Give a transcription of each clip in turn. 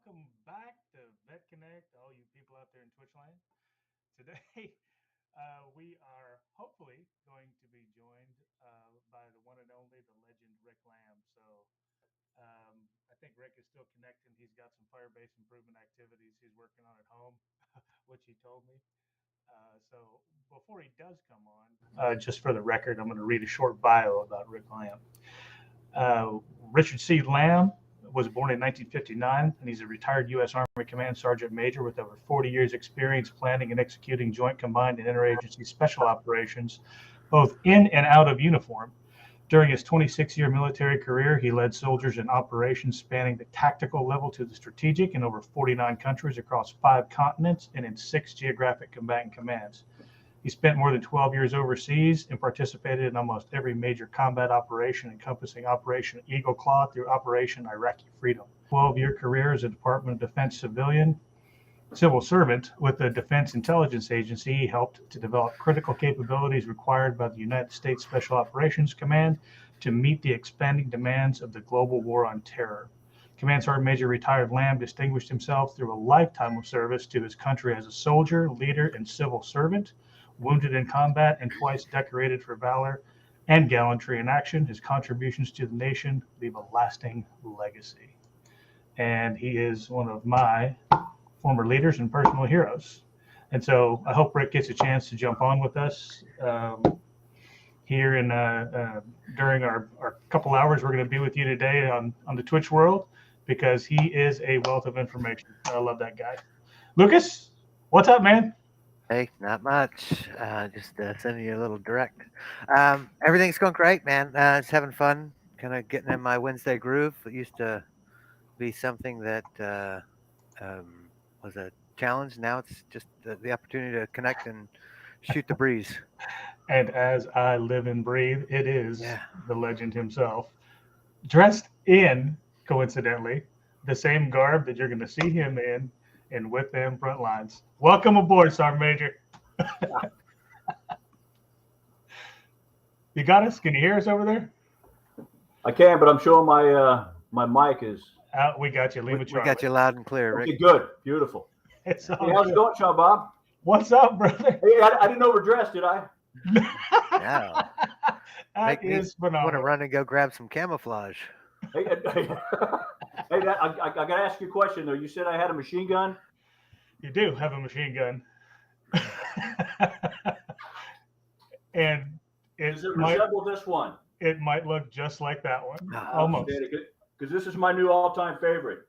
welcome back to Vet Connect, all you people out there in Twitch land. Today, we are hopefully going to be joined by the one and only, the legend Rick Lamb. I think Rick is still connecting. He's got some Firebase improvement activities he's working on at home, which he told me. So before he does come on, just for the record, I'm going to read a short bio about Rick Lamb. Richard C. Lamb was born in 1959, and he's a retired U.S. Army Command Sergeant Major with over 40 years' experience planning and executing joint combined and interagency special operations, both in and out of uniform. During his 26-year military career, he led soldiers in operations spanning the tactical level to the strategic in over 49 countries across 5 continents and in 6 geographic combatant commands. He spent more than 12 years overseas and participated in almost every major combat operation encompassing Operation Eagle Claw through Operation Iraqi Freedom. 12-year career as a Department of Defense civil servant with the Defense Intelligence Agency. He helped to develop critical capabilities required by the United States Special Operations Command to meet the expanding demands of the global war on terror. Command Sergeant Major retired Lamb distinguished himself through a lifetime of service to his country as a soldier, leader, and civil servant. Wounded in combat and twice decorated for valor and gallantry in action, his contributions to the nation leave a lasting legacy. And he is one of my former leaders and personal heroes. And so I hope Rick gets a chance to jump on with us here during our couple hours we're going to be with you today on the Twitch world, because he is a wealth of information. I love that guy. Lucas, what's up, man? Hey, not much. Just sending you a little direct. Everything's going great, man. Just having fun, kind of getting in my Wednesday groove. It used to be something that was a challenge. Now it's just the opportunity to connect and shoot the breeze. And as I live and breathe, it is Yeah. the legend himself, dressed in, coincidentally, the same garb that you're going to see him in and with them Frontlines. Welcome aboard, Sergeant Major. You got us? Can you hear us over there? I can, but I'm showing my mic is. We got you. Lima We Charlie. got you loud and clear, Rick. Okay, good, beautiful. It's all Hey, how's it good. going, Sean Bob? What's up, brother? Hey, I didn't overdress, did I? Yeah. That Make me is want to phenomenal. run and go grab some camouflage. Hey, I got to ask you a question though. You said I had a machine gun. You do have a machine gun. And Does it resemble this one? it might look just like that one. Ah, Almost. Because this is my new all-time favorite.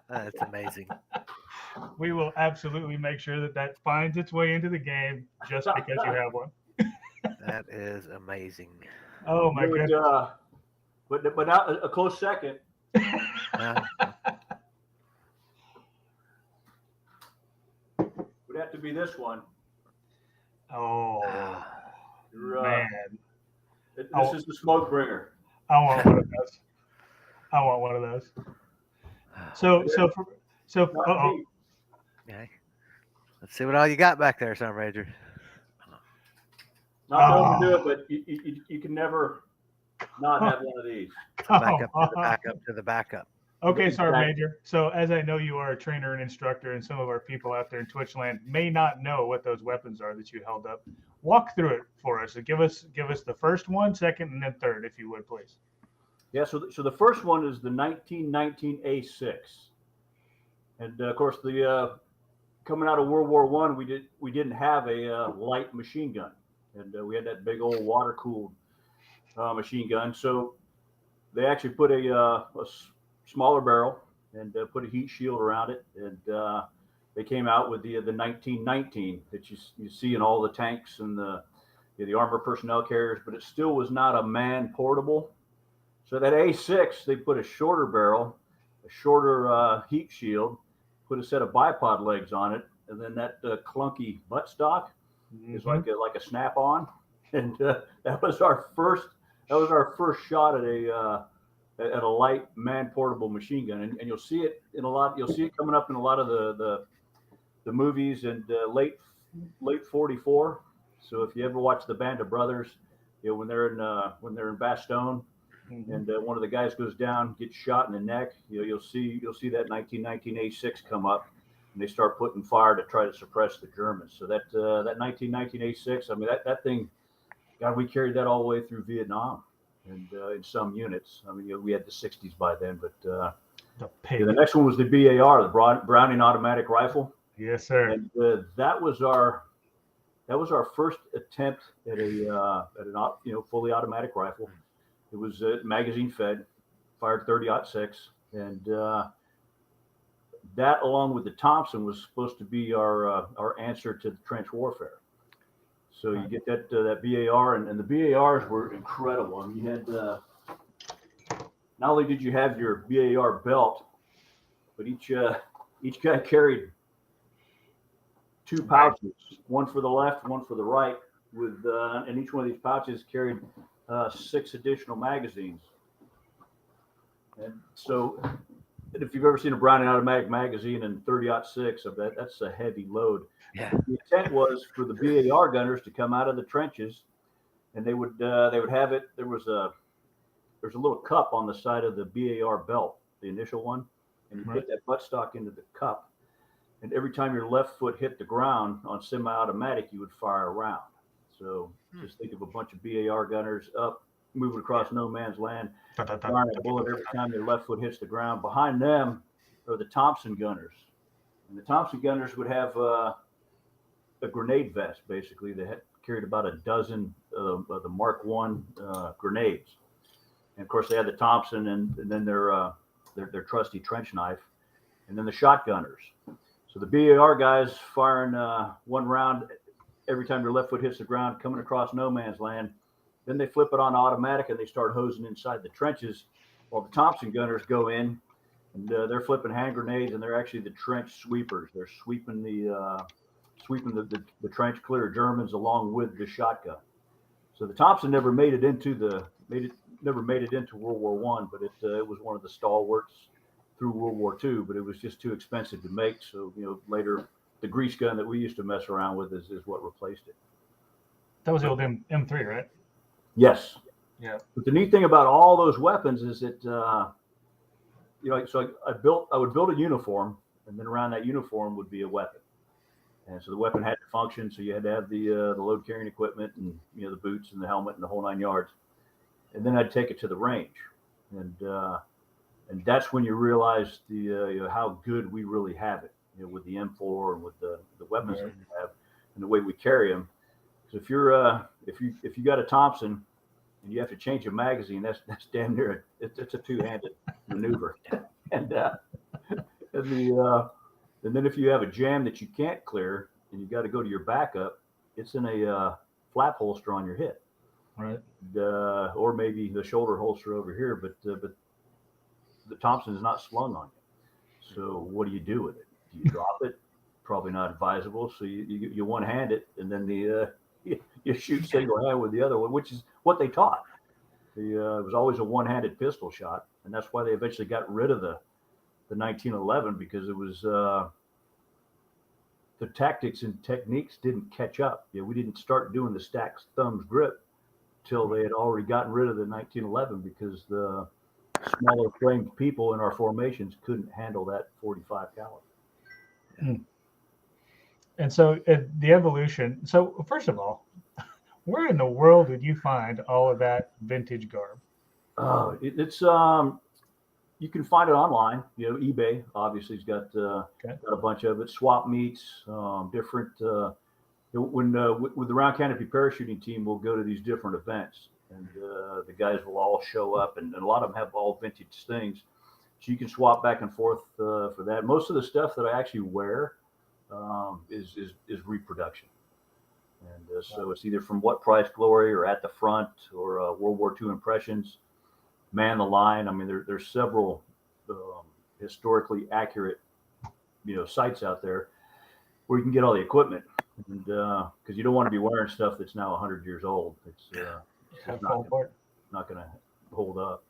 That's amazing. We will absolutely make sure that finds its way into the game just because you have one. That is amazing. Oh my Would, goodness. but not a close second. Uh, Would have to be this one. Oh man. This is the smoke bringer. I want one of those. I want one of those. So uh-oh. Okay. Let's see what all you got back there, Sergeant Major. Not to overdo it, but you can never not have one of these. Back up to the backup to the backup. Okay, Sergeant Major. So as I know you are a trainer and instructor, and some of our people out there in Twitch land may not know what those weapons are that you held up. Walk through it for us. So give us the first one, second, and then third, if you would, please. Yeah. So the first one is the 1919 A6, and of course the coming out of World War I, we didn't have a light machine gun, and we had that big old water cooled machine gun. So they actually put a smaller barrel and put a heat shield around it, and they came out with the 1919 that you see in all the tanks and the armored personnel carriers, but it still was not a man portable. So that A6, they put a shorter barrel, a shorter heat shield, put a set of bipod legs on it, and then that clunky buttstock is like a snap-on, and that was our first shot at a light man portable machine gun, and you'll see it coming up in a lot of the movies and late 44. So if you ever watch the Band of Brothers, when they're in Bastogne, Mm-hmm. and one of the guys goes down, gets shot in the neck. You'll see that 1919 A6 come up, and they start putting fire to try to suppress the Germans. So that 1919 A6, I mean that thing, God, we carried that all the way through Vietnam, and in some units. I mean, we had the 60s by then, but The the pig. next one was the BAR, the Browning automatic rifle, Yes, sir. and that was our first attempt at an fully automatic rifle. It was magazine fed, fired 30-06, and that, along with the Thompson, was supposed to be our answer to the trench warfare. So you Right. get that BAR, and the BARs were incredible. I mean, you had not only did you have your BAR belt, but each guy carried two Right. pouches, one for the left, one for the right, with and each one of these pouches carried 6 additional magazines. And so, if you've ever seen a Browning automatic magazine in 30-06, that's a heavy load. Yeah. The intent was for the BAR gunners to come out of the trenches, and they would have it. There's a little cup on the side of the BAR belt, the initial one, and you Right. put that buttstock into the cup, and every time your left foot hit the ground on semi-automatic, you would fire a round. So just think of a bunch of BAR gunners up, moving across no man's land, Da, da, da, firing da, a da, bullet da, every da. time their left foot hits the ground. Behind them are the Thompson gunners, and the Thompson gunners would have a grenade vest. Basically, they had carried about a dozen of the Mark One grenades, and of course they had the Thompson, and then their trusty trench knife, and then the shotgunners. So the BAR guys firing one round every time your left foot hits the ground, coming across no man's land. Then they flip it on automatic and they start hosing inside the trenches, while the Thompson gunners go in and they're flipping hand grenades, and they're actually the trench sweepers. They're sweeping the trench clear of Germans along with the shotgun. So the Thompson never made it into World War One, but it was one of the stalwarts through World War Two. But it was just too expensive to make. So later the grease gun that we used to mess around with is what replaced it. That was the old M3, right? Yes, Yeah. but the neat thing about all those weapons is that so I would build a uniform, and then around that uniform would be a weapon. And so the weapon had to function. So you had to have the load carrying equipment, and the boots and the helmet and the whole 9 yards. And then I'd take it to the range, and that's when you realize how good we really have it, with the M4 and with the weapons that we have and the way we carry them. So if you got a Thompson and you have to change a magazine, that's damn near it's a two-handed maneuver. And and then if you have a jam that you can't clear and you got to go to your backup, it's in a flap holster on your hip, Right. or maybe the shoulder holster over here. But the Thompson is not slung on you. So what do you do with it? Do you drop it? Probably not advisable. So you one hand it, and then you shoot single hand with the other one, which is what they taught. It was always a one-handed pistol shot, and that's why they eventually got rid of the 1911, because it was the tactics and techniques didn't catch up. We didn't start doing the stacked thumbs grip till they had already gotten rid of the 1911, because the smaller framed people in our formations couldn't handle that 45 caliber. And so the evolution. So first of all, where in the world did you find all of that vintage garb? It's you can find it online. eBay obviously has got Okay. a bunch of it. Swap meets, different. When with the round canopy parachuting team, we'll go to these different events, and the guys will all show up, and a lot of them have all vintage things, so you can swap back and forth for that. Most of the stuff that I actually wear is reproduction, and so it's either from What Price Glory or At the Front or World War II Impressions, Man the Line. I mean, there's several historically accurate sites out there where you can get all the equipment, and because you don't want to be wearing stuff that's now 100 years old. It's not going to hold up.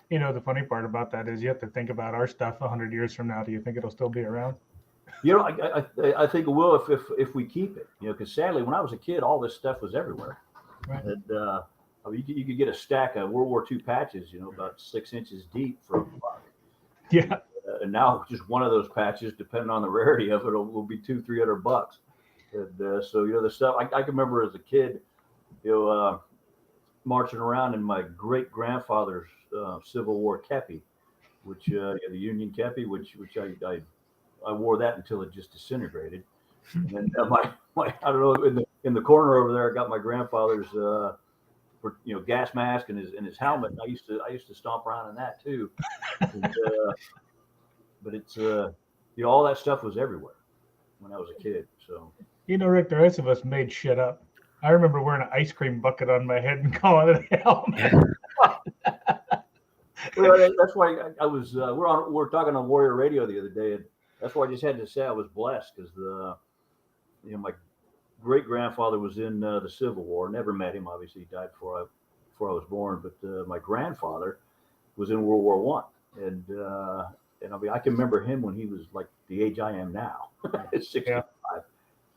The funny part about that is you have to think about our stuff 100 years from now. Do you think it'll still be around? I think it will if we keep it. Because sadly, when I was a kid, all this stuff was everywhere. Right. And I mean, you could get a stack of World War II patches, about 6 inches deep for a buck. Yeah. And now just one of those patches, depending on the rarity of it, will be $200-300. And so the stuff I can remember as a kid, marching around in my great grandfather's Civil War kepi, which the Union kepi, which I wore that until it just disintegrated. And then my I don't know, in the corner over there, I got my grandfather's gas mask and his helmet. And I used to stomp around in that too. And, but it's all that stuff was everywhere when I was a kid. So Rick, the rest of us made shit up. I remember wearing an ice cream bucket on my head and calling it a helmet. well, that's why I was. We're talking on Warrior Radio the other day, and that's why I just had to say I was blessed because my great grandfather was in the Civil War. Never met him. Obviously, he died before I was born. But my grandfather was in World War One, and I mean I can remember him when he was like the age I am now, at 65.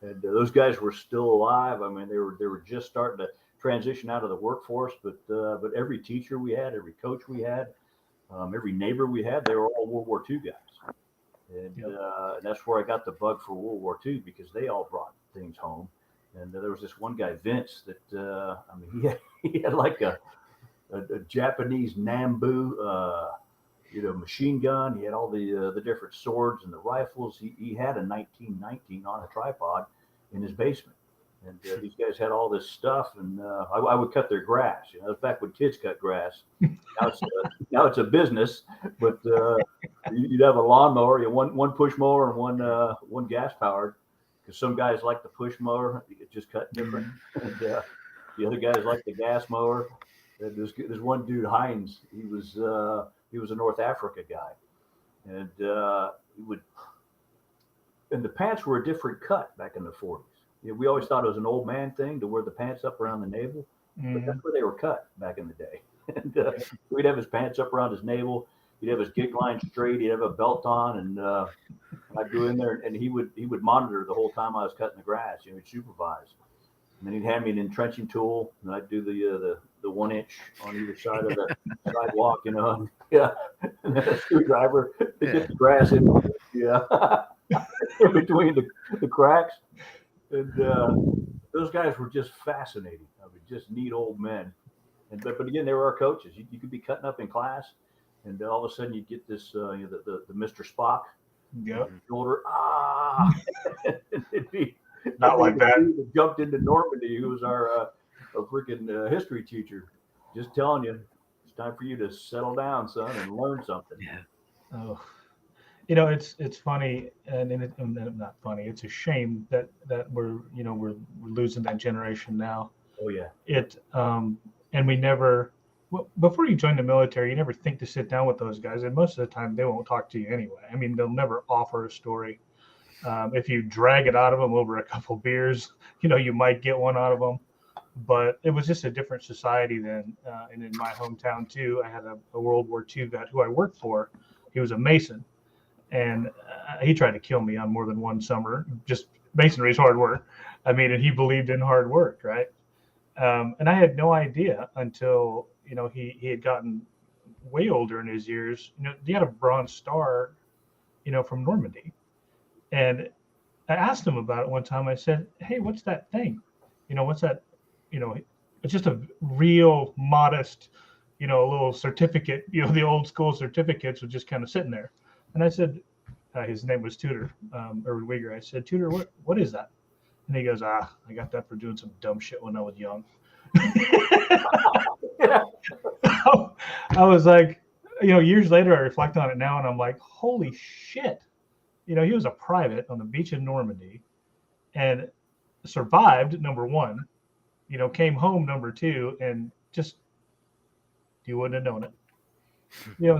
And those guys were still alive. I mean, they were just starting to transition out of the workforce. But every teacher we had, every coach we had, every neighbor we had, they were all World War II guys. And that's where I got the bug for World War II because they all brought things home. And there was this one guy, Vince, that I mean, he had like a Japanese Nambu, machine gun. He had all the different swords and the rifles. He had a 1919 on a tripod in his basement. And these guys had all this stuff, and I would cut their grass. That was back when kids cut grass. Now it's a business, but you'd have a lawnmower, one push mower and one gas powered, because some guys like the push mower, it just cut different, and the other guys like the gas mower. And there's one dude, Hines. He was a North Africa guy, and the pants were a different cut back in the 40s. We always thought it was an old man thing to wear the pants up around the navel, but that's where they were cut back in the day. And we'd have his pants up around his navel. He'd have his gig line straight. He'd have a belt on, and I'd go in there, and he would monitor the whole time I was cutting the grass. He'd supervise, and then he'd hand me an entrenching tool, and I'd do the 1 inch on either side of the sidewalk, and a screwdriver to get the grass in between the cracks. And those guys were just fascinating. I mean, just neat old men. But again, they were our coaches. You could be cutting up in class, and all of a sudden you get this the Mr. Spock shoulder. It'd be not like that. That jumped into Normandy, who was our freaking history teacher, just telling you it's time for you to settle down, son, and learn something. Yeah. Oh. It's funny, and not funny. It's a shame that we're losing that generation now. Oh yeah. And we never. Well, before you join the military, you never think to sit down with those guys, and most of the time they won't talk to you anyway. I mean, they'll never offer a story. If you drag it out of them over a couple beers, you might get one out of them. But it was just a different society then. And in my hometown too, I had a World War II vet who I worked for. He was a Mason. And he tried to kill me on more than one summer. Just masonry is hard work. I mean, and he believed in hard work, right? And I had no idea until he had gotten way older in his years. He had a Bronze Star, from Normandy, and I asked him about it one time. I said, "Hey, what's that thing? What's that? It's just a real modest, little certificate. The old school certificates were just kind of sitting there." And I said, his name was Tudor, Erwin Wieger. I said, "Tudor, what is that?" And he goes, "I got that for doing some dumb shit when I was young." I was like, years later, I reflect on it now, and I'm like, holy shit. He was a private on the beach in Normandy and survived, number one, came home, number two, and just, you wouldn't have known it.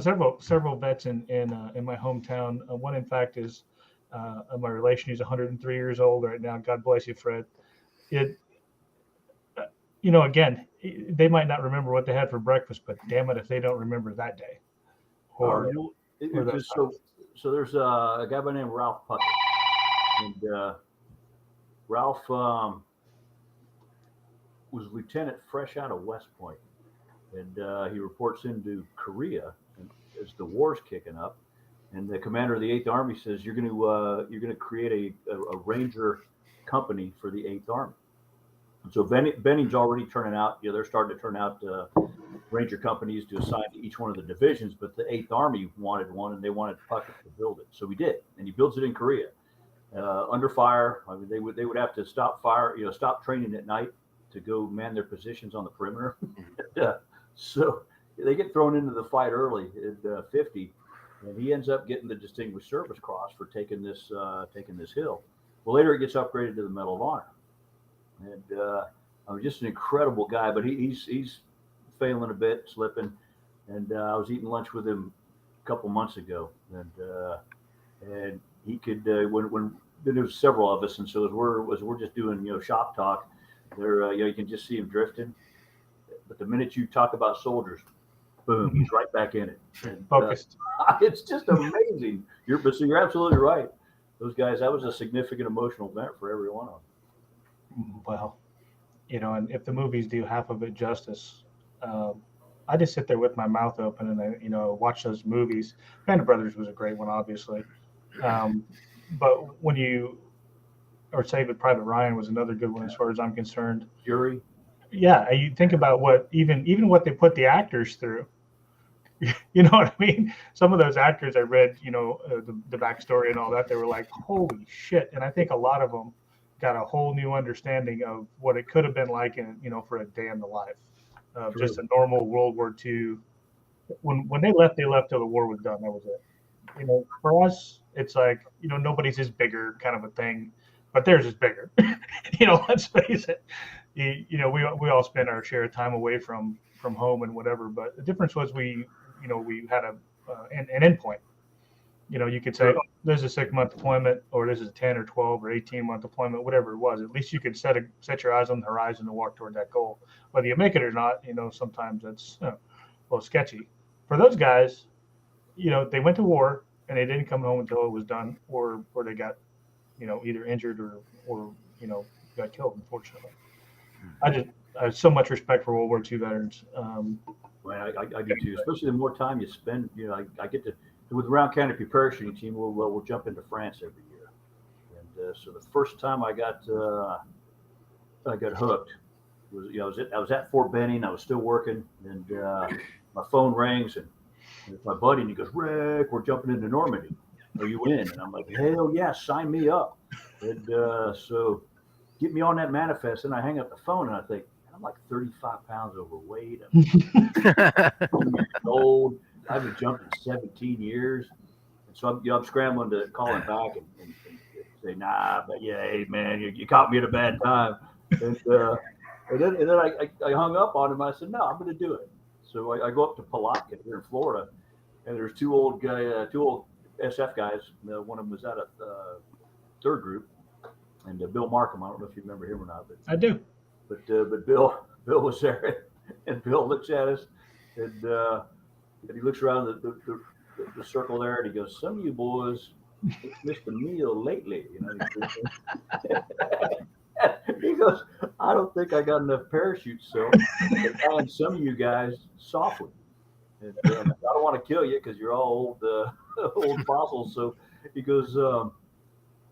Several vets in my hometown. One, in fact, is my relation. He's 103 years old right now. God bless you, Fred. Again, they might not remember what they had for breakfast, but damn it if they don't remember that day. So there's a guy by the name of Ralph Puckett, and Ralph was lieutenant fresh out of West Point, and he reports into Korea as the war's kicking up. And the commander of the Eighth Army says you're going to create a Ranger company for the Eighth Army. And so Benning's already turning out. They're starting to turn out Ranger companies to assign to each one of the divisions. But the Eighth Army wanted one, and they wanted Puckett to build it. So he did, and he builds it in Korea under fire. I mean, they would have to stop fire, stop training at night to go man their positions on the perimeter. So they get thrown into the fight early at 50. And he ends up getting the Distinguished Service Cross for taking this hill. Well, later it gets upgraded to the Medal of Honor, and I was just an incredible guy. But he's failing a bit, slipping. And I was eating lunch with him a couple months ago, and he could when there was several of us, and so as we're just doing shop talk, there you can just see him drifting. But the minute you talk about soldiers, boom, he's right back in it. And, Focused. It's just amazing. You're absolutely right. Those guys, that was a significant emotional event for every one of them. Well, and if the movies do half of it justice, I just sit there with my mouth open and I watch those movies. Band of Brothers was a great one, obviously. But when or Saving Private Ryan was another good one as far as I'm concerned. Fury. Yeah, you think about what even what they put the actors through. You know what I mean? Some of those actors I read, the backstory and all that, they were like, holy shit. And I think a lot of them got a whole new understanding of what it could have been like for a day in the life of just a normal World War II. When they left till the war was done. That was it. For us, it's like, nobody's is bigger kind of a thing, but theirs is bigger. Let's face it. We all spend our share of time away from home and whatever, but the difference was we had an endpoint. You could say, oh, this is a 6-month deployment, or this is a 10 or 12 or 18-month deployment, whatever it was. At least you could set your eyes on the horizon and walk toward that goal. Whether you make it or not, sometimes that's a little sketchy. For those guys, they went to war and they didn't come home until it was done, or they got, either injured or got killed, unfortunately. I have so much respect for World War II veterans. Well, I do too. Especially the more time you spend, I get to with the Round Canopy parachuting team. We'll jump into France every year, and so the first time I got hooked was I was at Fort Benning. I was still working, and my phone rings, and it's my buddy, and he goes, "Rick, we're jumping into Normandy. Are you in?" And I'm like, "Hell yeah, sign me up." And so get me on that manifest, and I hang up the phone, and I think, I'm like 35 pounds overweight. I'm old. I haven't jumped in 17 years. And so I'm scrambling to call him back and say, nah, but yeah, hey, man, you caught me at a bad time. And then I hung up on him. I said, no, I'm going to do it. So I go up to Palatka here in Florida, and there's two old SF guys. One of them was out of third group, and Bill Markham. I don't know if you remember him or not. But I do. But Bill was there, and Bill looks at us, and he looks around the circle there, and he goes, "Some of you boys missed a meal lately." He goes, "I don't think I got enough parachutes, so I'm telling some of you guys softly. And I don't want to kill you because you're all old fossils." So he goes,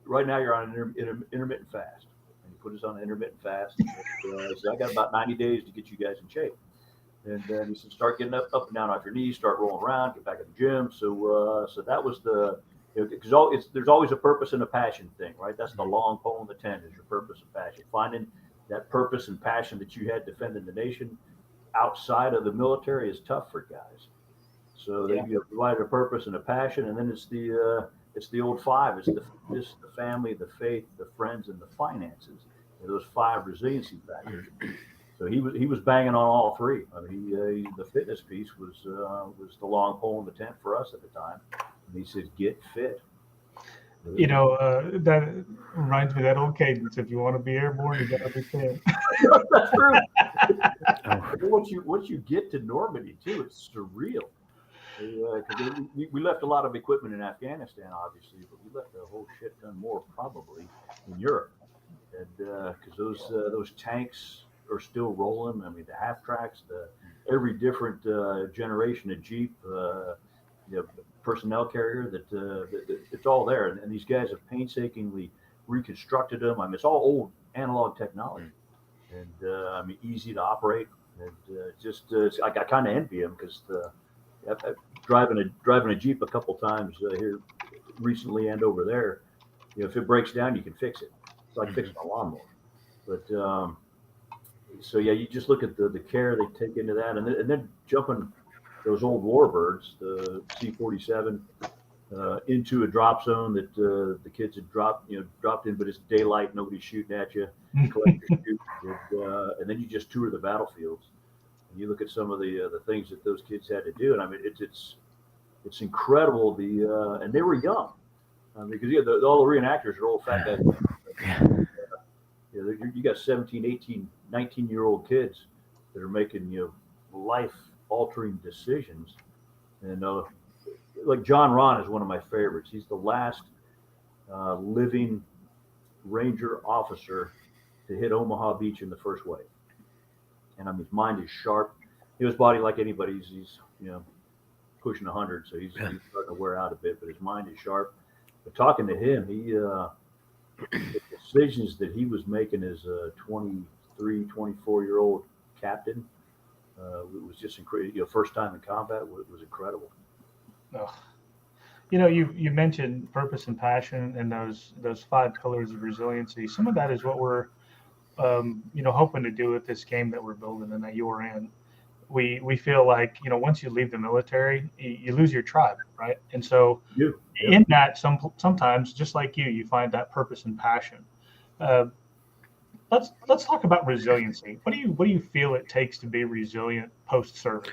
"Right now you're on an intermittent fast." Put us on an intermittent fast. So I got about 90 days to get you guys in shape. And then he said, start getting up and down off your knees, start rolling around, get back in the gym. So that was because there's always a purpose and a passion thing, right? That's the long pole in the tent is your purpose and passion. Finding that purpose and passion that you had defending the nation outside of the military is tough for guys. So they provide a purpose and a passion, and then it's the old five. It's the family, the faith, the friends, and the finances. Those 5 resiliency factors. So he was banging on all 3. I mean, the fitness piece was the long pole in the tent for us at the time. And he said, "Get fit." That reminds me of that old cadence. If you want to be airborne, you got to be fit. That's true. Once you get to Normandy too, it's surreal. Because we left a lot of equipment in Afghanistan, obviously, but we left a whole shit ton more probably in Europe. And because those tanks are still rolling. I mean, the half tracks, every different generation of Jeep, personnel carrier that it's all there. And these guys have painstakingly reconstructed them. I mean, it's all old analog technology, and I mean, easy to operate. And I kind of envy them because driving a Jeep a couple times here recently and over there. If it breaks down, you can fix it. It's like fixing a lawnmower. But so yeah, you just look at the care they take into that, and then jumping those old warbirds, the C-47, into a drop zone that the kids had dropped in, but it's daylight, nobody's shooting at you, collect your shoot, and then you just tour the battlefields, and you look at some of the things that those kids had to do, and I mean it's incredible. And they were young, because all the reenactors are old fat guys. You got 17, 18, 19-year-old kids that are making life-altering decisions, and like John Ron is one of my favorites. He's the last living Ranger officer to hit Omaha Beach in the first wave, and I mean his mind is sharp. His body, like anybody, he's pushing 100, so he's starting to wear out a bit, but his mind is sharp. But talking to him, the decisions that he was making as a 23, 24-year-old captain, it was just incredible. First time in combat, it was incredible. Oh. You mentioned purpose and passion and those 5 pillars of resiliency. Some of that is what we're hoping to do with this game that we're building and that you're in. We feel like once you leave the military, you lose your tribe, right? And so in that, sometimes just like you find that purpose and passion. Let's talk about resiliency. What do you feel it takes to be resilient post service?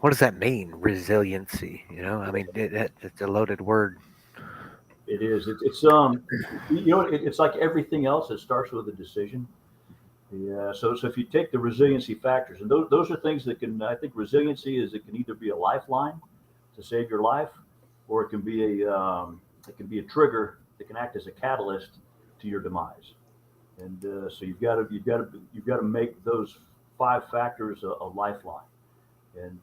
What does that mean, resiliency? I mean, it's a loaded word. It is. It's it's like everything else. It starts with a decision. Yeah. So if you take the resiliency factors, and those are things that I think resiliency it can either be a lifeline to save your life, or it can be a trigger that can act as a catalyst to your demise. And so you've got to make those 5 factors a lifeline. And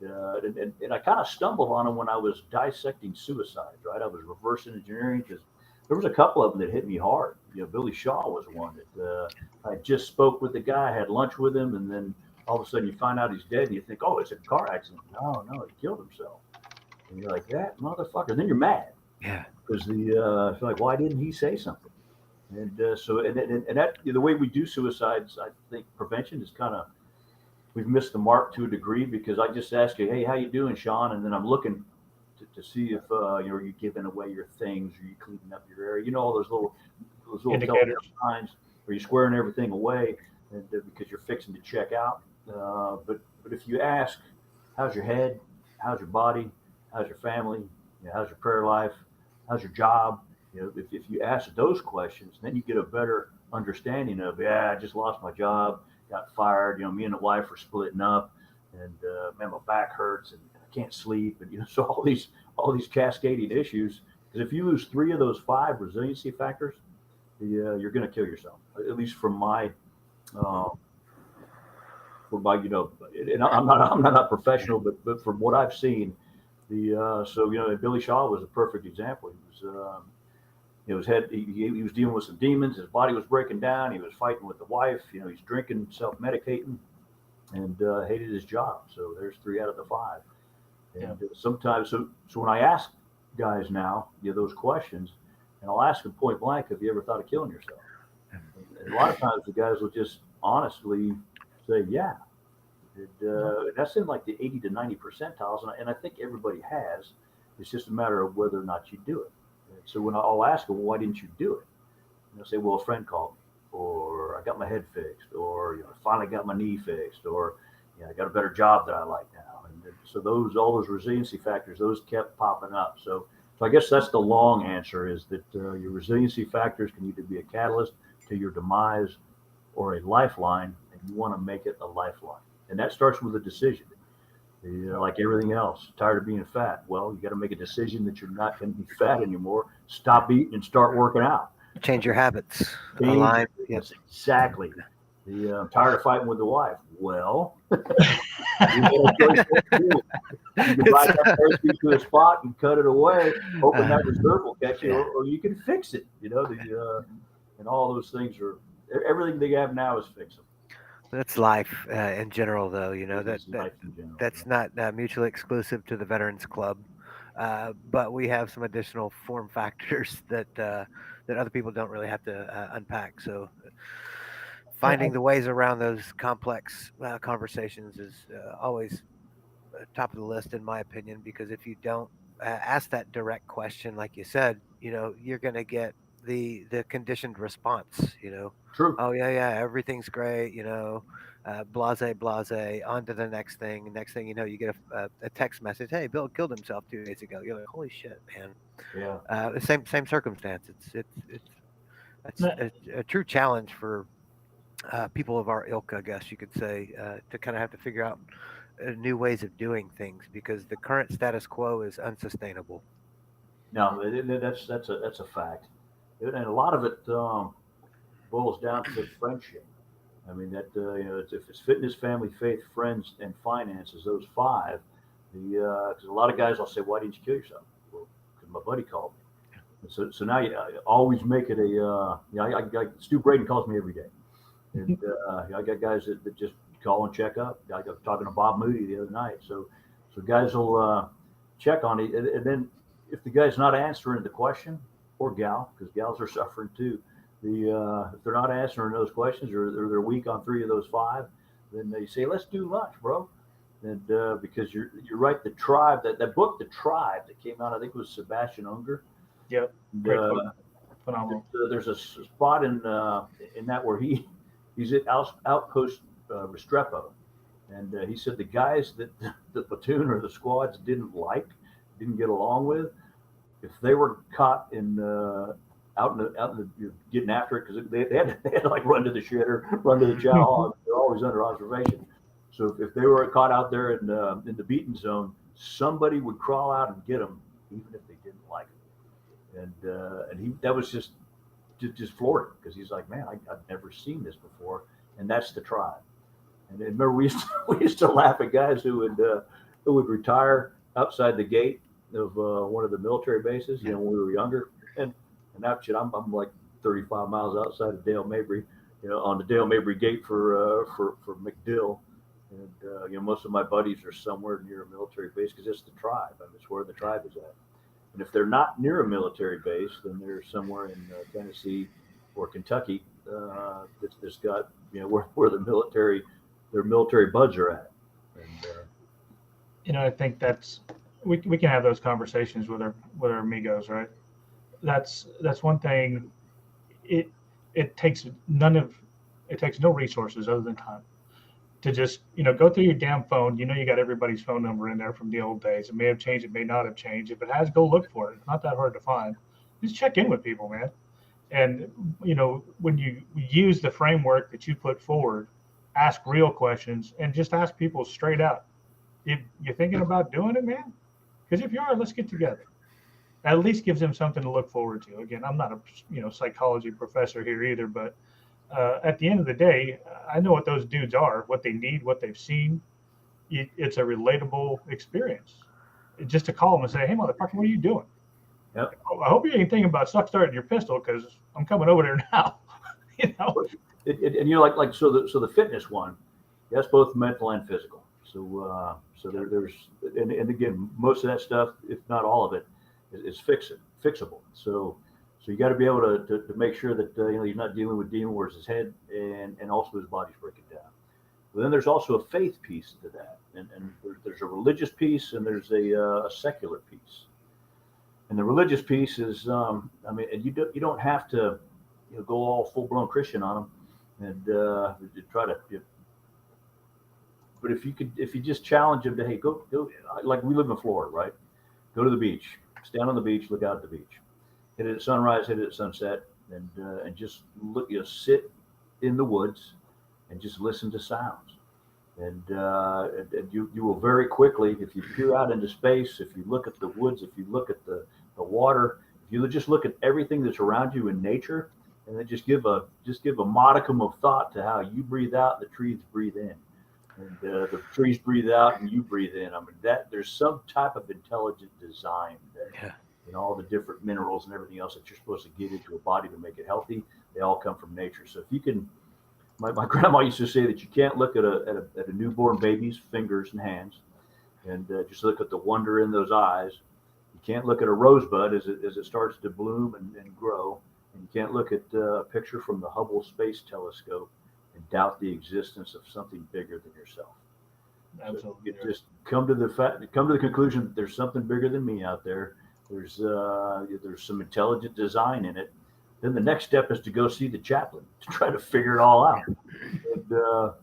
I kind of stumbled on them when I was dissecting suicides. Right, I was reverse engineering because there was a couple of them that hit me hard. Billy Shaw was one that I just spoke with the guy, had lunch with him, and then all of a sudden you find out he's dead, and you think, oh, it's a car accident. No, he killed himself. And you're like, that motherfucker. And then you're mad. Yeah. Because you're like, why didn't he say something? And that the way we do suicides, I think prevention is we've missed the mark to a degree, because I just ask you, hey, how you doing, Sean? And then I'm looking to see if you're giving away your things, or you cleaning up your area. All those little indicators, signs, or you squaring everything away, and because you're fixing to check out. But if you ask, how's your head? How's your body? How's your family? How's your prayer life? How's your job? If you ask those questions, then you get a better understanding of, I just lost my job, got fired. Me and the wife are splitting up, and man, my back hurts, and I can't sleep, and so all these cascading issues. Because if you lose 3 of those 5 resiliency factors, you're going to kill yourself. At least from my, and I'm not a professional, but from what I've seen, Billy Shaw was a perfect example. He was he was dealing with some demons. His body was breaking down. He was fighting with the wife. He's drinking, self-medicating, and hated his job. So there's 3 out of the 5. And sometimes, so when I ask guys now, those questions, and I'll ask them point blank, have you ever thought of killing yourself? And a lot of times the guys will just honestly say, yeah. And that's in like the 80 to 90 percentiles, and I think everybody has. It's just a matter of whether or not you do it. And so when I'll ask them, well, why didn't you do it? And they'll say, well, a friend called me, or I got my head fixed, or I finally got my knee fixed, or I got a better job that I like now. And so all those resiliency factors, those kept popping up. So I guess that's the long answer, is that your resiliency factors can either be a catalyst to your demise or a lifeline, and you want to make it a lifeline. And that starts with a decision. Like everything else, tired of being fat. Well, you got to make a decision that you're not going to be fat anymore. Stop eating and start working out. Change your habits. Yes, exactly. I'm tired of fighting with the wife. Well, you got a choice what to do. You can ride that parachute to a spot and cut it away, hoping that reserve will catch you, yeah. or you can fix it. And all those things are everything they have now is fixable. That's life in general, though. It is life in general. That's not mutually exclusive to the Veterans Club, but we have some additional form factors that other people don't really have to unpack. So Yeah, finding the ways around those complex conversations is always top of the list in my opinion, because if you don't ask that direct question like you said, you're going to get the conditioned response. True. Oh yeah, everything's great, blase blase, on to the next thing. Next thing you know, you get a text message, hey, Bill killed himself 2 days ago. You're like, holy shit, man. Yeah. The same circumstance. It's a true challenge for people of our ilk, I guess you could say, to kind of have to figure out new ways of doing things, because the current status quo is unsustainable. No, that's a fact, and a lot of it boils down to friendship. I mean that if it's fitness, family, faith, friends, and finances, those five. Because a lot of guys will say, "Why didn't you kill yourself?" Well, because my buddy called me. And so now you always make it a. Stu Braden calls me every day, and I got guys that just call and check up. I got talking to Bob Moody the other night, so guys will check on it, and then if the guy's not answering the question, or gal, because gals are suffering too. If they're not answering those questions, or they're weak on three of those five, then they say, "Let's do lunch, bro." And because you're right, the tribe, that book, The Tribe, that came out, I think it was Sebastian Unger. yep, And, great book, phenomenal. there's a spot in that where he's at outpost Restrepo, and he said the guys that the platoon or the squads didn't get along with, if they were caught in getting after it, because they had to like run to the shitter, run to the chow hog. They're always under observation. So if they were caught out there in the beaten zone, somebody would crawl out and get them, even if they didn't like them. And he that was just floored, because he's like, man, I've never seen this before, and that's the tribe. And remember, we used to laugh at guys who would retire outside the gate of one of the military bases, when we were younger, and that shit, I'm like 35 miles outside of Dale Mabry, on the Dale Mabry gate for McDill, and most of my buddies are somewhere near a military base, because it's the tribe. I mean, it's where the tribe is at. And if they're not near a military base, then they're somewhere in Tennessee or Kentucky that's got where their military buds are at. And I think that's we can have those conversations with our amigos, right? That's one thing. It it takes none of it takes no resources other than time to just go through your damn phone. You got everybody's phone number in there from the old days. It may have changed, it may not have changed. If it has, go look for it. It's not that hard to find. Just check in with people, man. And when you use the framework that you put forward, ask real questions and just ask people straight out. If you're thinking about doing it, man, because if you are, let's get together. At least gives them something to look forward to. Again, I'm not a psychology professor here either, but at the end of the day, I know what those dudes are, what they need, what they've seen. It's a relatable experience. Just to call them and say, "Hey, motherfucker, what are you doing? yep. I hope you ain't thinking about suck starting your pistol, because I'm coming over there now." you know. And like so the fitness one, that's both mental and physical. So there's and again, most of that stuff, if not all of it, is fixable. So you got to be able to make sure that he's not dealing with demon where it's his head and also his body's breaking down. But then there's also a faith piece to that, and there's a religious piece, and there's a secular piece. And the religious piece is, and you don't have to go all full blown Christian on them, and try to. But if you just challenge them to, hey, go, like we live in Florida, right? Go to the beach, stand on the beach, look out at the beach, hit it at sunrise, hit it at sunset, and just look. Sit in the woods and just listen to sounds, and you will very quickly, if you peer out into space, if you look at the woods, if you look at the water, if you just look at everything that's around you in nature, and then just give a modicum of thought to how you breathe out, the trees breathe in, and the trees breathe out, and you breathe in. I mean, that there's some type of intelligent design that Yeah. all the different minerals and everything else that you're supposed to get into a body to make it healthy, they all come from nature. So if you can, my grandma used to say that you can't look at a newborn baby's fingers and hands and just look at the wonder in those eyes. You can't look at a rosebud as it starts to bloom and grow. And you can't look at a picture from the Hubble Space Telescope and doubt the existence of something bigger than yourself. So Absolutely. you just come to the conclusion that there's something bigger than me out there. There's some intelligent design in it. Then the next step is to go see the chaplain to try to figure it all out. And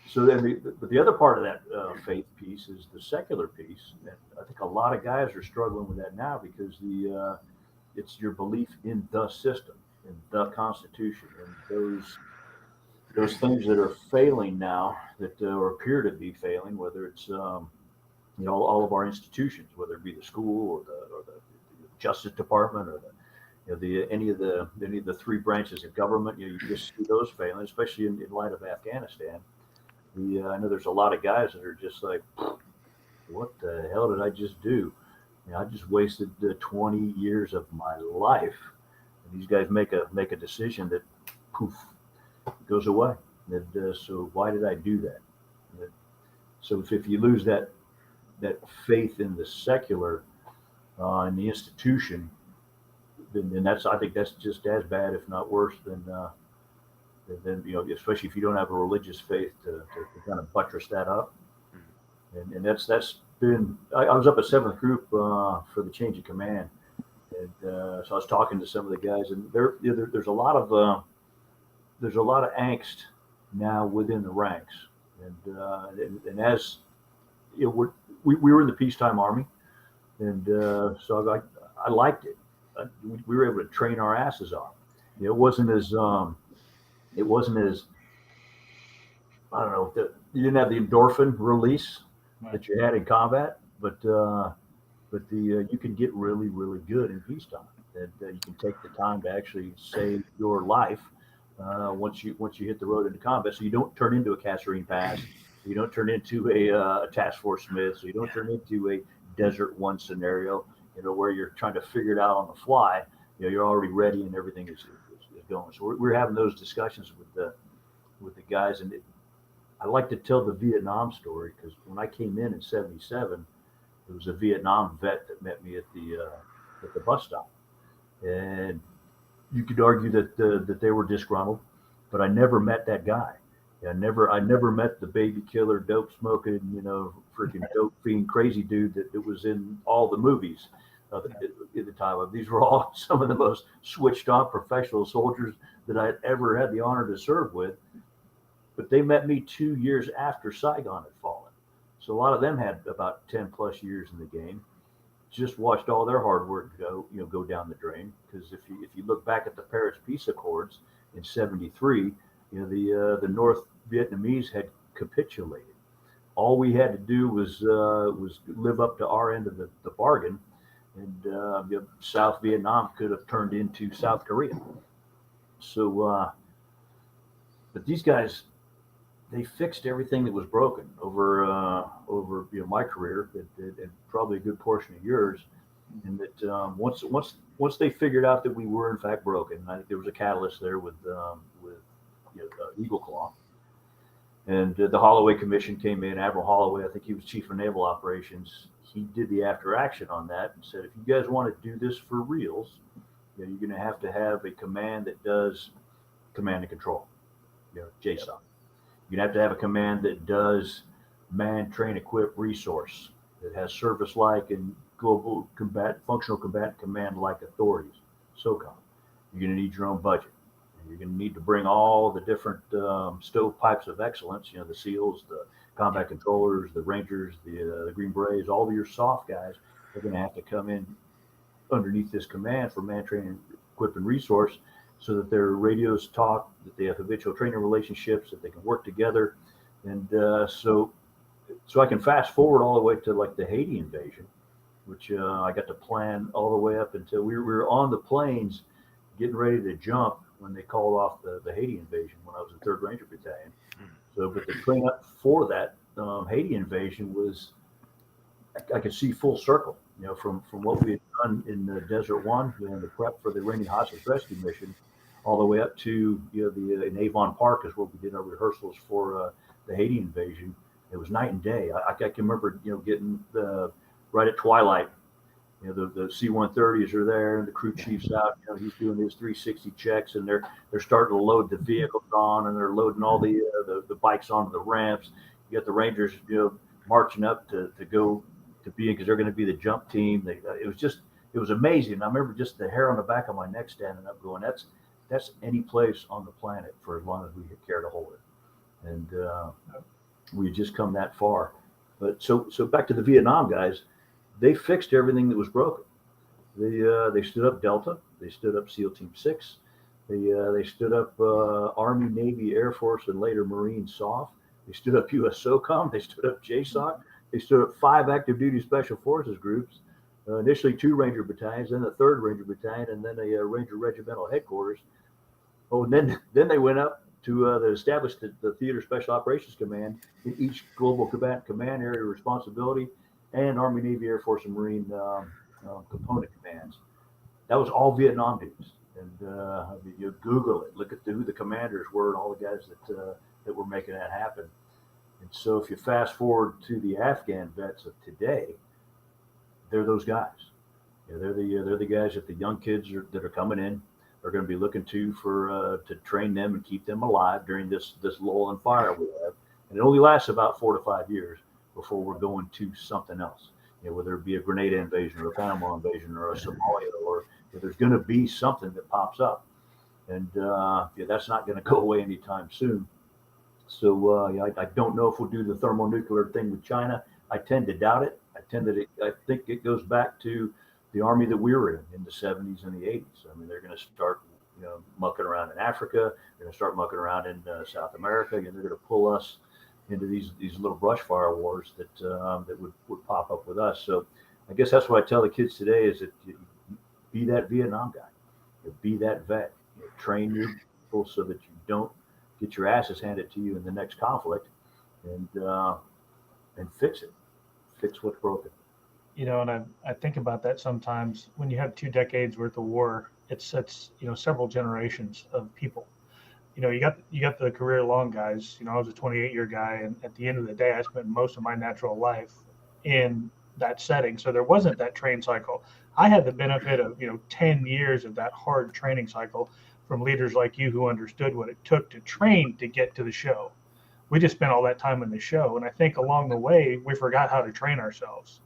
so then, but the other part of that faith piece is the secular piece. And I think a lot of guys are struggling with that now because it's your belief in the system, in the Constitution, and those things that are failing now, that or appear to be failing, whether it's all of our institutions, whether it be the school or the Justice Department or any of the three branches of government. You just see those failing, especially in light of Afghanistan. I know there's a lot of guys that are just like, what the hell did I just do? I just wasted 20 years of my life. And these guys make a decision that poof goes away. So why did I do that? So if you lose that faith in the secular, in the institution, then I think that's just as bad, if not worse, than especially if you don't have a religious faith to kind of buttress that up. And that's been. I was up at seventh group for the change of command, and so I was talking to some of the guys, and there's a lot of angst now within the ranks, and as we were in the peacetime army, and so I liked it. We were able to train our asses off. It wasn't as I don't know. You didn't have the endorphin release that you had in combat, but you can get really, really good in peacetime. That you can take the time to actually save your life once you hit the road into combat. So you don't turn into a Kasserine Pass. So you don't turn into a Task Force Smith. So you don't turn into a Desert One scenario. Where you're trying to figure it out on the fly. You're already ready and everything is going. So we're having those discussions with the guys, and I like to tell the Vietnam story because when I came in '77, there was a Vietnam vet that met me at the bus stop, and you could argue that they were disgruntled, but I never met that guy. I never met the baby killer, dope smoking, freaking dope fiend, crazy dude that was in all the movies at the time. These were all some of the most switched on professional soldiers that I had ever had the honor to serve with. But they met me 2 years after Saigon had fallen. So a lot of them had about 10 plus years in the game. Just watched all their hard work go down the drain. Because if you look back at the Paris Peace Accords in '73, the North Vietnamese had capitulated. All we had to do was live up to our end of the bargain, and South Vietnam could have turned into South Korea. So, but these guys, they fixed everything that was broken over my career, and probably a good portion of yours. And that once they figured out that we were in fact broken, I think there was a catalyst there with Eagle Claw. And the Holloway Commission came in. Admiral Holloway, I think he was Chief of Naval Operations. He did the after action on that and said, if you guys want to do this for reals, you're going to have a command that does command and control, JSOC. You're going to have a command that does man, train, equip, resource, that has service-like and global functional combatant command-like authorities, SOCOM. You're going to need your own budget. You're going to need to bring all the different stovepipes of excellence, the SEALs, the combat controllers, the Rangers, the Green Berets, all of your soft guys are going to have to come in underneath this command for man training, equip, and resource so that their radios talk, that they have habitual training relationships, that they can work together. And so I can fast forward all the way to like the Haiti invasion, which I got to plan all the way up until we were on the planes getting ready to jump. when they called off the Haiti invasion when I was in Third Ranger Battalion. So, but the train up for that Haiti invasion was, I could see full circle, from what we had done in the Desert One, the prep for the Iranian hostage rescue mission, all the way up to the in Avon Park is where we did our rehearsals for the Haiti invasion. It was night and day. I can remember getting right at twilight. The C-130s are there, and the crew chief's out. He's doing his 360 checks, and they're starting to load the vehicles on, and they're loading all the bikes onto the ramps. You got the Rangers, marching up to go to be in because they're going to be the jump team. It was amazing. I remember just the hair on the back of my neck standing up, going, "That's any place on the planet for as long as we care to hold it." And we had just come that far. But so back to the Vietnam guys. They fixed everything that was broken. They stood up Delta. They stood up SEAL Team 6. They stood up Army, Navy, Air Force, and later Marine SOF. They stood up US SOCOM. They stood up JSOC. They stood up 5 active duty special forces groups. Initially 2 Ranger battalions, then a 3rd Ranger battalion, and then a Ranger regimental headquarters. Oh, and then they went up to they established the Theater Special Operations Command in each global command area responsibility, and Army, Navy, Air Force, and Marine component commands. That was all Vietnam dudes. And you Google it, look at who the commanders were and all the guys that were making that happen. And so if you fast forward to the Afghan vets of today, they're those guys. They're the guys that the young kids that are coming in are going to be looking to train them and keep them alive during this lull and fire we have. And it only lasts about 4 to 5 years before we're going to something else. Whether it be a Grenada invasion or a Panama invasion or a Somalia, or there's going to be something that pops up. And that's not going to go away anytime soon. So I don't know if we'll do the thermonuclear thing with China. I tend to doubt it. I think it goes back to the army that we were in the 70s and the 80s. I mean, they're going to start mucking around in Africa. They're going to start mucking around in South America, and they're going to pull us into these little brush fire wars that would pop up with us. So I guess that's what I tell the kids today is that you be that Vietnam guy, be that vet, train your people so that you don't get your asses handed to you in the next conflict, and fix what's broken. And I think about that sometimes when you have 2 decades worth of war, it sets, several generations of people. You got the career long guys. I was a 28-year guy, and at the end of the day, I spent most of my natural life in that setting. So there wasn't that train cycle. I had the benefit of 10 years of that hard training cycle from leaders like you who understood what it took to train to get to the show. We just spent all that time in the show, and I think along the way we forgot how to train ourselves.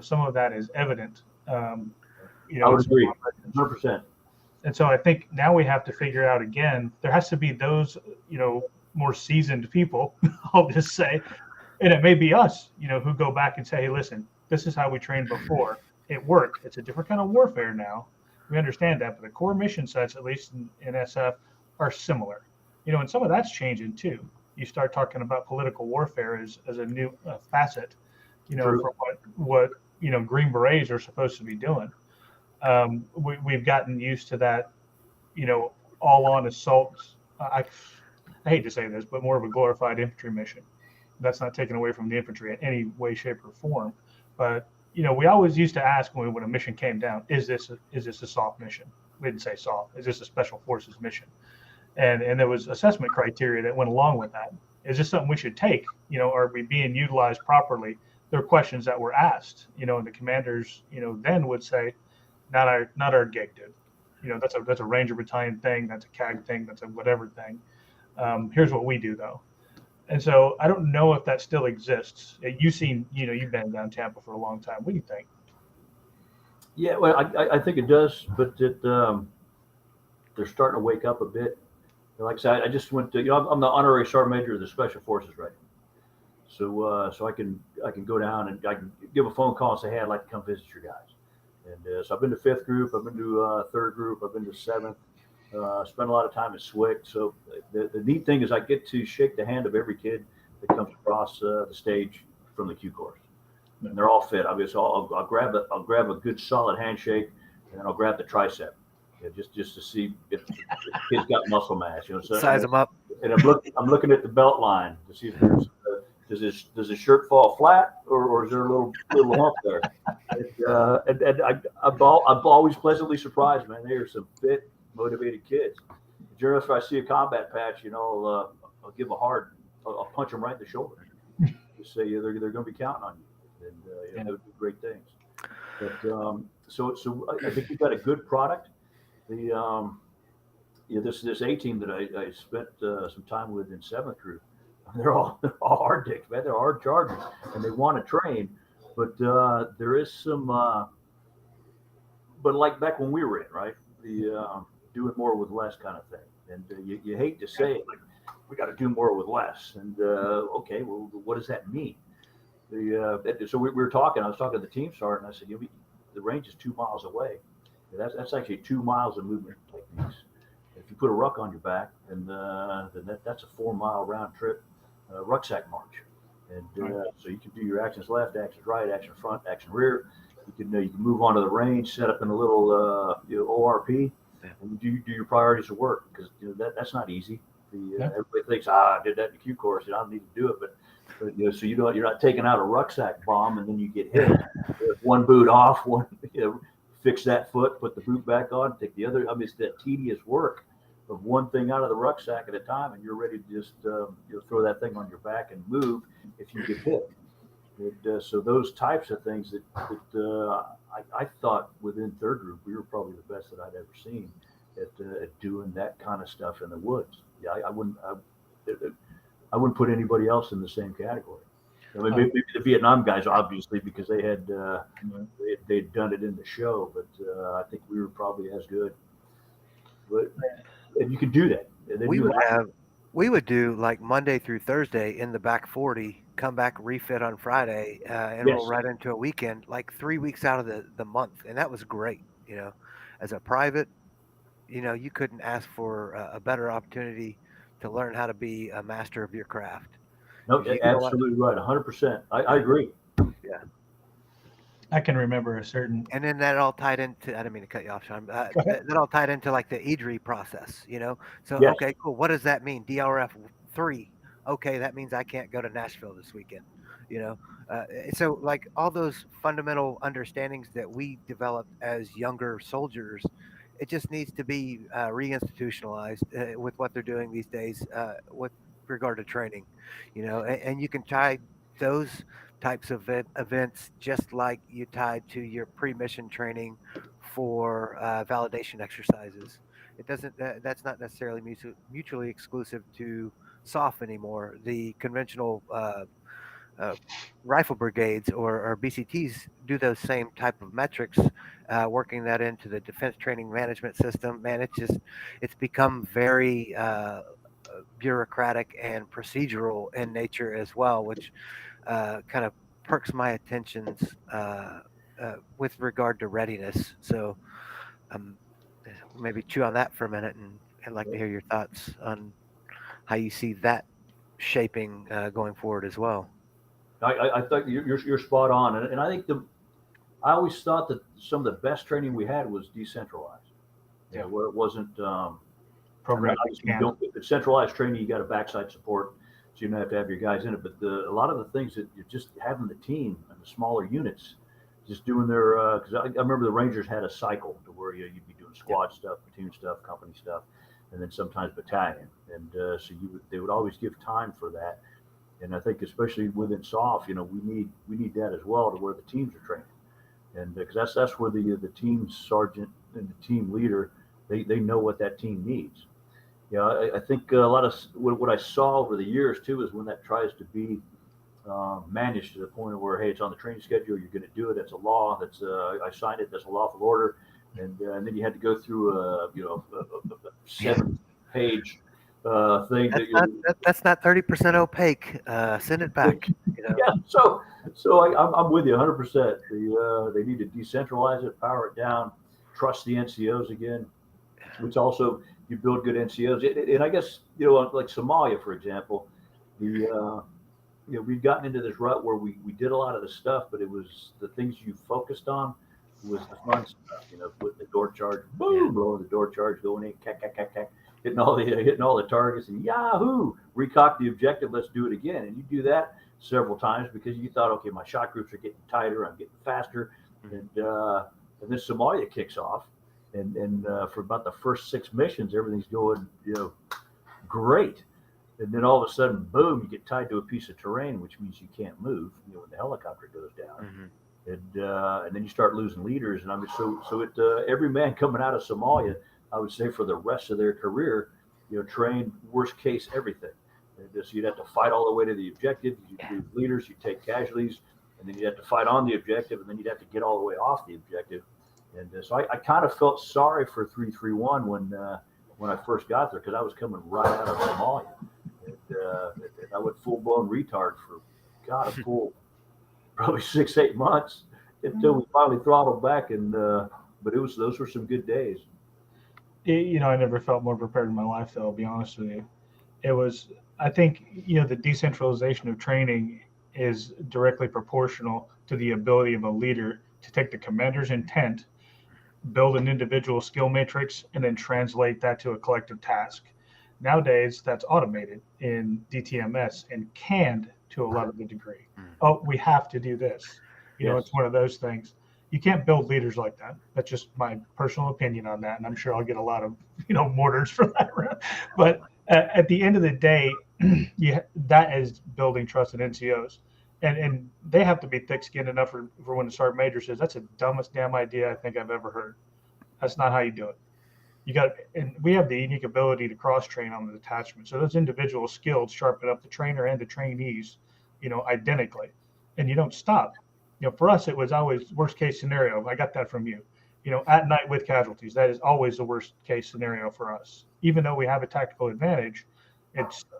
Some of that is evident. I would agree, 100%. And so I think now we have to figure out again, there has to be those, more seasoned people, I'll just say, and it may be us, who go back and say, hey, listen, this is how we trained before. It worked. It's a different kind of warfare now. We understand that, but the core mission sets, at least in SF, are similar. And some of that's changing too. You start talking about political warfare as a new facet, for what Green Berets are supposed to be doing. We've gotten used to that, all-on assault. I hate to say this, but more of a glorified infantry mission. That's not taken away from the infantry in any way, shape, or form. But we always used to ask when a mission came down, is this a soft mission? We didn't say soft. Is this a special forces mission? And there was assessment criteria that went along with that. Is this something we should take? Are we being utilized properly? There are questions that were asked, and the commanders, then would say, not our gig, dude. That's a Ranger battalion thing. That's a CAG thing. That's a whatever thing. Here's what we do though. And so I don't know if that still exists. You've seen, you've been down Tampa for a long time. What do you think? Yeah, well, I think it does, but they're starting to wake up a bit. Like I said, I just went to, I'm the honorary sergeant major of the Special Forces right now. So I can go down and I can give a phone call and say, hey, I'd like to come visit your guys. And so I've been to 5th group, I've been to 3rd group, I've been to 7th. Spent a lot of time at SWIC. So the neat thing is I get to shake the hand of every kid that comes across the stage from the Q course, and they're all fit. Obviously, I'll grab a good solid handshake, and then I'll grab the tricep, Yeah, just to see if the kid's got muscle mass. So Size them up. and I'm looking at the belt line to see if there's does his shirt fall flat or is there a little hump there? I'm always pleasantly surprised, man. They are some fit, motivated kids. Generally, if I see a combat patch, I'll give a hard, I'll punch them right in the shoulder. Just say they're going to be counting on you, and they'll do great things. But so I think we've got a good product. The this A team that I spent some time with in seventh group, they're all hard dicks, man. They're hard chargers, and they want to train, but there is some. But like back when we were in, right, the doing more with less kind of thing, and you hate to say it, like we got to do more with less, and okay, well, what does that mean? So we were talking. I was talking to the team sergeant, and I said, the range is 2 miles away. That's actually 2 miles of movement techniques. If you put a ruck on your back, then that's a 4 mile round trip rucksack march, and so you can do your actions left, actions right, action front, action rear. You can move onto the range, set up in a little ORP, and do your priorities of work because that's not easy. Everybody thinks, I did that in the Q course, and I don't need to do it, but so you're not taking out a rucksack bomb and then you get hit. One boot off, fix that foot, put the boot back on, take the other. I mean, it's that tedious work of one thing out of the rucksack at a time, and you're ready to just throw that thing on your back and move if you get hit. So those types of things that I thought within third group we were probably the best that I'd ever seen at doing that kind of stuff in the woods. Yeah, I wouldn't put anybody else in the same category. I mean, maybe the Vietnam guys, obviously, because they'd done it in the show, but I think we were probably as good. But and you could do that. We would do like Monday through Thursday in the back 40, come back refit on Friday, and roll right into a weekend, like 3 weeks out of the month, and that was great. As a private, you couldn't ask for a better opportunity to learn how to be a master of your craft. No, absolutely right, 100%. I agree. Yeah. I can remember a certain. And then that all tied into, I didn't mean to cut you off, Sean. That all tied into like the EDRI process, So, yes. Okay, cool. What does that mean? DRF 3. Okay, that means I can't go to Nashville this weekend, So like all those fundamental understandings that we developed as younger soldiers, it just needs to be reinstitutionalized with what they're doing these days with regard to training, and you can tie those types of events just like you tied to your pre-mission training for validation exercises. It doesn't that's not necessarily mutually exclusive to SOF anymore. The conventional uh, rifle brigades or BCTs do those same type of metrics, working that into the defense training management system. Man, it's become very bureaucratic and procedural in nature as well, which kind of perks my attentions with regard to readiness. So um, maybe chew on that for a minute, and I'd like to hear your thoughts on how you see that shaping going forward as well. I thought you're spot on, and I think I always thought that some of the best training we had was decentralized. Where it wasn't program. If it's centralized training, you got a backside support, so you don't have to have your guys in it. But a lot of the things that you're just having the team and the smaller units just doing their because I remember the Rangers had a cycle to where you'd be doing squad stuff, platoon stuff, company stuff, and then sometimes battalion, and so they would always give time for that. And I think especially within SOF, we need that as well to where the teams are training, and because that's where the team sergeant and the team leader they know what that team needs. I think a lot of what I saw over the years too is when that tries to be managed to the point where hey, it's on the training schedule, you're going to do it. That's a law. That's I signed it. That's a lawful order, and then you had to go through a 7-page thing. That's not 30% opaque. Send it back. Yeah. So I'm with you 100%. They need to decentralize it, power it down, trust the NCOs again, which also you build good NCOs. And I guess like Somalia, for example, we've gotten into this rut where we did a lot of the stuff, but it was the things you focused on was the fun stuff. Putting the door charge, boom, blowing the door charge, going in, cack, cack, cack, cack, hitting all the targets, and yahoo, recock the objective. Let's do it again. And you do that several times because you thought, okay, my shot groups are getting tighter, I'm getting faster, and then Somalia kicks off, and for about the first 6 missions, everything's going, great. And then all of a sudden, boom, you get tied to a piece of terrain, which means you can't move, when the helicopter goes down. And then you start losing leaders. And every man coming out of Somalia, I would say for the rest of their career, trained worst case everything. So you'd have to fight all the way to the objective. You'd lose leaders, you'd take casualties, and then you'd have to fight on the objective, and then you'd have to get all the way off the objective. And so I kind of felt sorry for 331 when I first got there, because I was coming right out of Somalia. And I went full-blown retard for, a full probably 6-8 months until we finally throttled back. But those were some good days. I never felt more prepared in my life, though, I'll be honest with you. It was, I think, the decentralization of training is directly proportional to the ability of a leader to take the commander's intent, build an individual skill matrix, and then translate that to a collective task. Nowadays, that's automated in DTMS and canned to a lot of the degree. Oh, we have to do this. It's one of those things. You can't build leaders like that. That's just my personal opinion on that. And I'm sure I'll get a lot of, mortars for that. But at the end of the day, that is building trust in NCOs. And they have to be thick-skinned enough for when the sergeant major says, that's the dumbest damn idea I think I've ever heard. That's not how you do it. And we have the unique ability to cross-train on the detachment. So those individual skills sharpen up the trainer and the trainees, identically. And you don't stop. For us, it was always worst case scenario. I got that from you. At night with casualties, that is always the worst case scenario for us. Even though we have a tactical advantage,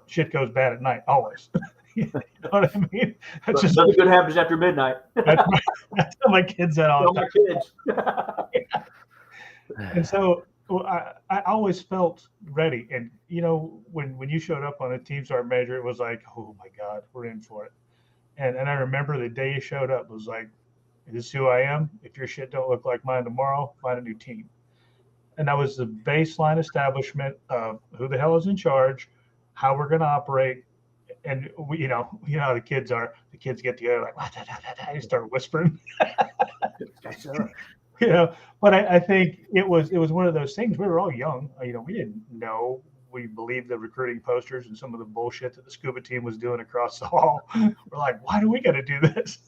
shit goes bad at night, always. You know what I mean? Nothing good happens after midnight. That's how my kids said all the time. And so I always felt ready. And, when you showed up on a team sergeant major, it was like, oh, my God, we're in for it. And I remember the day you showed up was like, this is who I am. If your shit don't look like mine tomorrow, find a new team. And that was the baseline establishment of who the hell is in charge, how we're going to operate. And we, how the kids are. The kids get together like, you start whispering. But I think it was one of those things. We were all young. We didn't know. We believed the recruiting posters and some of the bullshit that the scuba team was doing across the hall. We're like, why do we got to do this?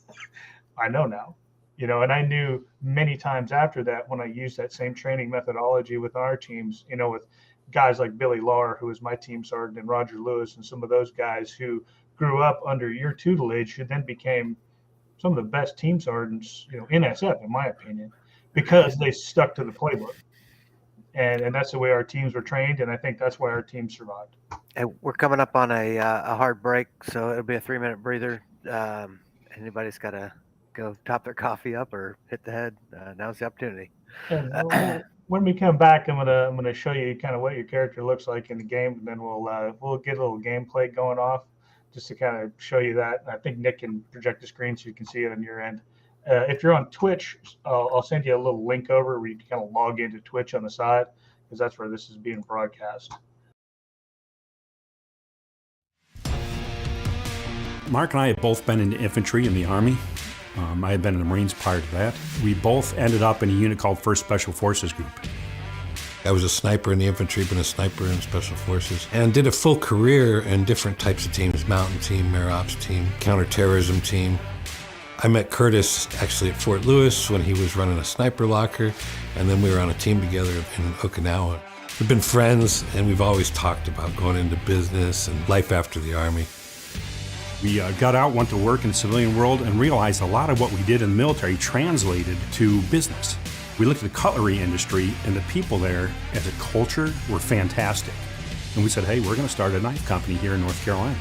I know now. And I knew many times after that when I used that same training methodology with our teams, with guys like Billy Lahr, who was my team sergeant, and Roger Lewis, and some of those guys who grew up under your tutelage, who then became some of the best team sergeants, in SF, in my opinion, because they stuck to the playbook. And that's the way our teams were trained, and I think that's why our team survived. And we're coming up on a hard break, so it'll be a 3-minute breather. Anybody's got to go top their coffee up or hit the head. Now's the opportunity. And when we come back, I'm gonna show you kind of what your character looks like in the game, and then we'll get a little gameplay going off just to kind of show you that. I think Nick can project the screen so you can see it on your end. If you're on Twitch, I'll send you a little link over where you can kind of log into Twitch on the side, because that's where this is being broadcast. Mark and I have both been in the infantry in the Army. I had been in the Marines prior to that. We both ended up in a unit called 1st Special Forces Group. I was a sniper in the infantry, been a sniper in Special Forces, and did a full career in different types of teams, mountain team, air ops team, counterterrorism team. I met Curtis actually at Fort Lewis when he was running a sniper locker, and then we were on a team together in Okinawa. We've been friends, and we've always talked about going into business and life after the Army. We got out, went to work in the civilian world, and realized a lot of what we did in the military translated to business. We looked at the cutlery industry, and the people there as a culture were fantastic. And we said, hey, we're going to start a knife company here in North Carolina.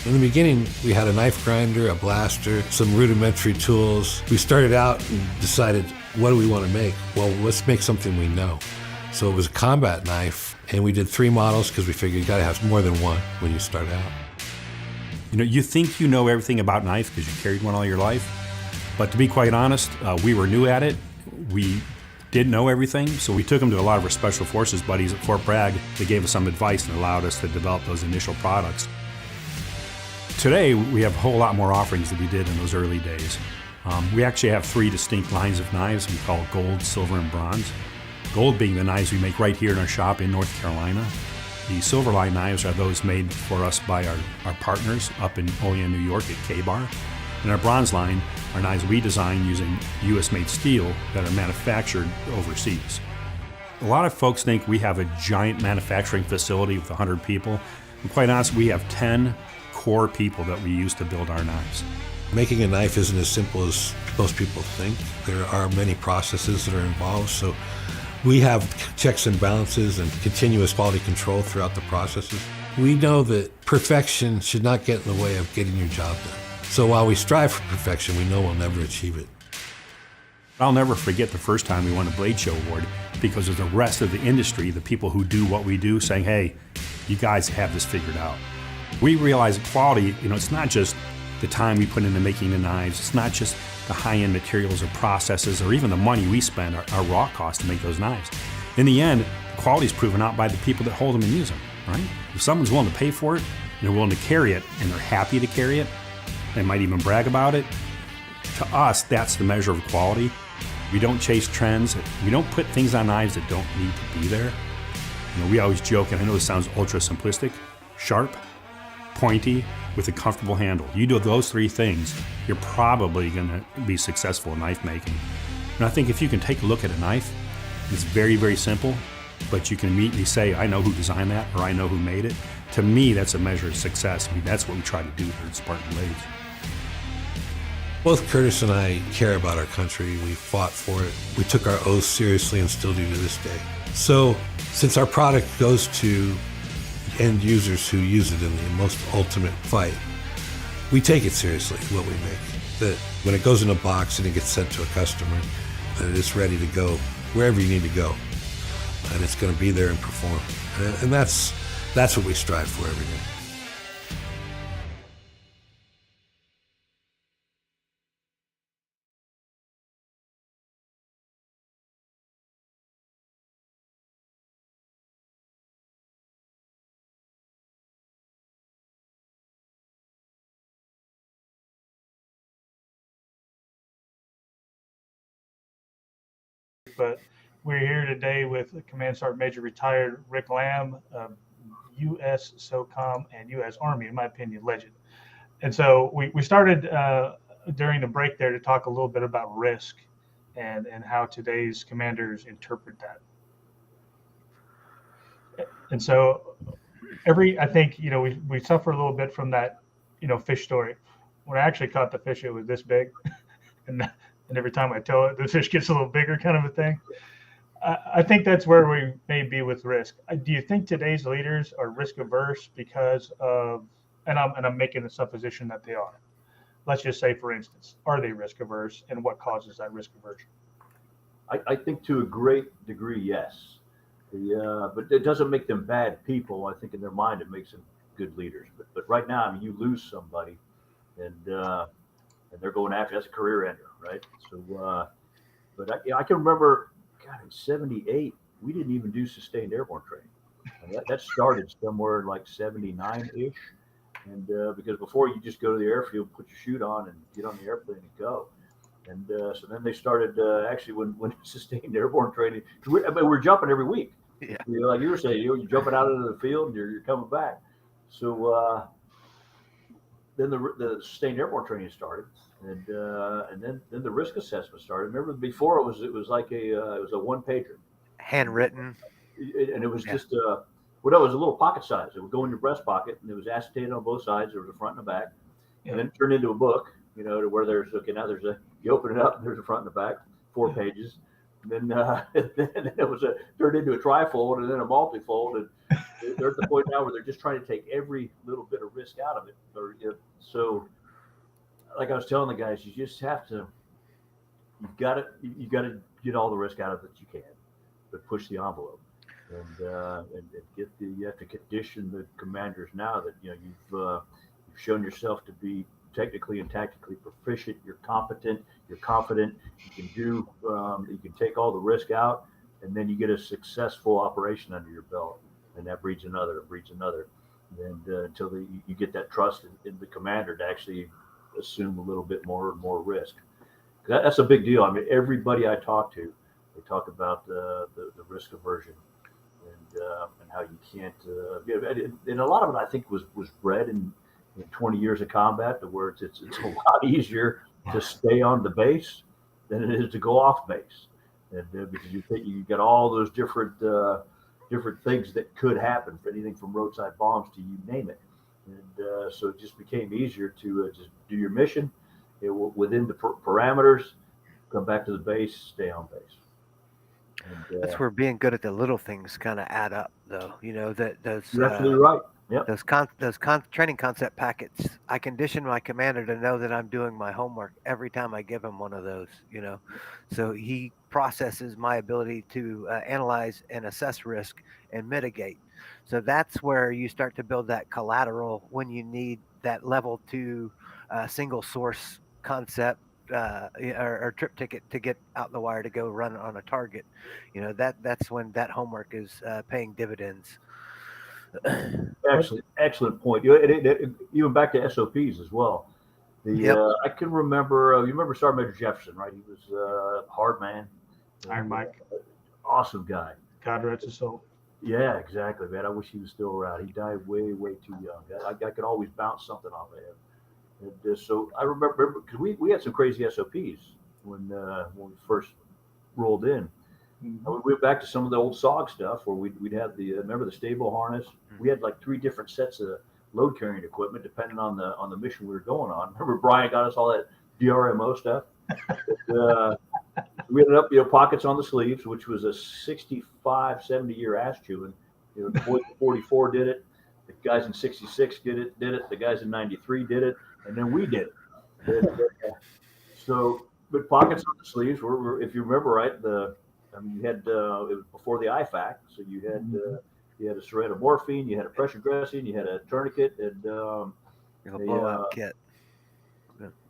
In the beginning, we had a knife grinder, a blaster, some rudimentary tools. We started out and decided, what do we want to make? Well, let's make something we know. So it was a combat knife, and we did 3 models because we figured you got to have more than one when you start out. You think you know everything about knife because you carried one all your life, But to be quite honest, we were new at it. We didn't know everything, so we took them to a lot of our Special Forces buddies at Fort Bragg. They gave us some advice and allowed us to develop those initial products. Today, we have a whole lot more offerings than we did in those early days. We actually have 3 distinct lines of knives we call gold, silver, and bronze. Gold being the knives we make right here in our shop in North Carolina. The silver line knives are those made for us by our partners up in Olean, New York at K-Bar. And our bronze line are knives we design using US-made steel that are manufactured overseas. A lot of folks think we have a giant manufacturing facility with 100 people. And quite honestly, we have 10 core people that we use to build our knives. Making a knife isn't as simple as most people think. There are many processes that are involved, so we have checks and balances and continuous quality control throughout the processes. We know that perfection should not get in the way of getting your job done. So while we strive for perfection, we know we'll never achieve it. I'll never forget the first time we won a Blade Show award because of the rest of the industry, the people who do what we do, saying, hey, you guys have this figured out. We realize that quality, it's not just the time we put into making the knives, it's not just the high-end materials or processes or even the money we spend, our raw cost to make those knives. In the end, the quality is proven out by the people that hold them and use them, right? If someone's willing to pay for it, and they're willing to carry it, and they're happy to carry it, they might even brag about it, to us, that's the measure of quality. We don't chase trends. We don't put things on knives that don't need to be there. We always joke, and I know this sounds ultra simplistic, sharp, pointy, with a comfortable handle. You do those 3 things, you're probably gonna be successful in knife making. And I think if you can take a look at a knife, it's very, very simple, but you can immediately say, I know who designed that, or I know who made it. To me, that's a measure of success. That's what we try to do here at Spartan Blades. Both Curtis and I care about our country. We fought for it. We took our oath seriously and still do to this day. So since our product goes to end users who use it in the most ultimate fight, we take it seriously, what we make. That when it goes in a box and it gets sent to a customer, that it's ready to go wherever you need to go. And it's going to be there and perform. And that's what we strive for every day. But we're here today with Command Sergeant Major retired Rick Lamb, U.S. SOCOM and U.S. Army, in my opinion, legend. And so we started during the break there to talk a little bit about risk and how today's commanders interpret that. And so I think, we suffer a little bit from that, fish story. When I actually caught the fish, it was this big. And every time I tell it, the fish gets a little bigger, kind of a thing. I think that's where we may be with risk. Do you think today's leaders are risk averse because of, and I'm making the supposition that they are. Let's just say, for instance, are they risk averse, and what causes that risk aversion? I think to a great degree, yes. But it doesn't make them bad people. I think in their mind it makes them good leaders. But right now, you lose somebody, and they're going after. That's a career ender, right? So, but I can remember, God, in '78, we didn't even do sustained airborne training. And that started somewhere like '79-ish, and because before you just go to the airfield, put your chute on, and get on the airplane and go. And so then they started actually when sustained airborne training. We're jumping every week. Yeah. Like you were saying, you're jumping out into the field and you're coming back. So then the sustained airborne training started, and then the risk assessment started. Remember before it was like it was a one pager, Handwritten. and it was just it was a little pocket size. It would go in your breast pocket, and it was acetated on both sides. There was a front and a back, and then it turned into a book. To where there's you open it up, and there's a front and a back, 4 pages. And then then it turned into a trifold and then a multifold, and they're at the point now where they're just trying to take every little bit of risk out of it. So, like I was telling the guys, you just have to, you got to get all the risk out of it that you can, but push the envelope, and you have to condition the commanders now that you've shown yourself to be technically and tactically proficient, you're competent, you're confident, you can do, you can take all the risk out, and then you get a successful operation under your belt, and that breeds another, and until you get that trust in the commander to actually assume a little bit more and more risk. That's a big deal. I mean, everybody I talk to, they talk about the risk aversion and how you can't. And a lot of it, I think, was bred in 20 years of combat, to where it's a lot easier to stay on the base than it is to go off base, and because you got all those different things that could happen, for anything from roadside bombs to you name it, and so it just became easier to just do your mission within the parameters, come back to the base, stay on base. And, That's where being good at the little things kind of add up, though. You know that those you're absolutely right. Yep. those training concept packets. I condition my commander to know that I'm doing my homework every time I give him one of those. You know, so he processes my ability to analyze and assess risk and mitigate. So that's where you start to build that collateral when you need that level 2 single source concept or trip ticket to get out the wire to go run on a target. You know, that's when that homework is paying dividends. Excellent point. Even back to SOPs as well. Yep. I can remember. You remember Sergeant Major Jefferson, right? He was a hard man. Iron Mike. Awesome guy. God rest his soul. Yeah, exactly, man. I wish he was still around. He died way too young. I could always bounce something off of him. And so I remember, because we had some crazy SOPs when we first rolled in. Mm-hmm. We went back to some of the old SOG stuff where we'd have remember the stable harness. We had like 3 different sets of load carrying equipment depending on the mission we were going on. Remember Brian got us all that DRMO stuff. We ended up, pockets on the sleeves, which was a 65, 70-year ass chewing. The boys in 44 did it. The guys in 66 did it. The guys in 93 did it. And then we did it. So, but pockets on the sleeves were, if you remember right, you had it was before the IFAC, so you had a syringe of morphine, you had a pressure dressing, you had a tourniquet, and a blowout kit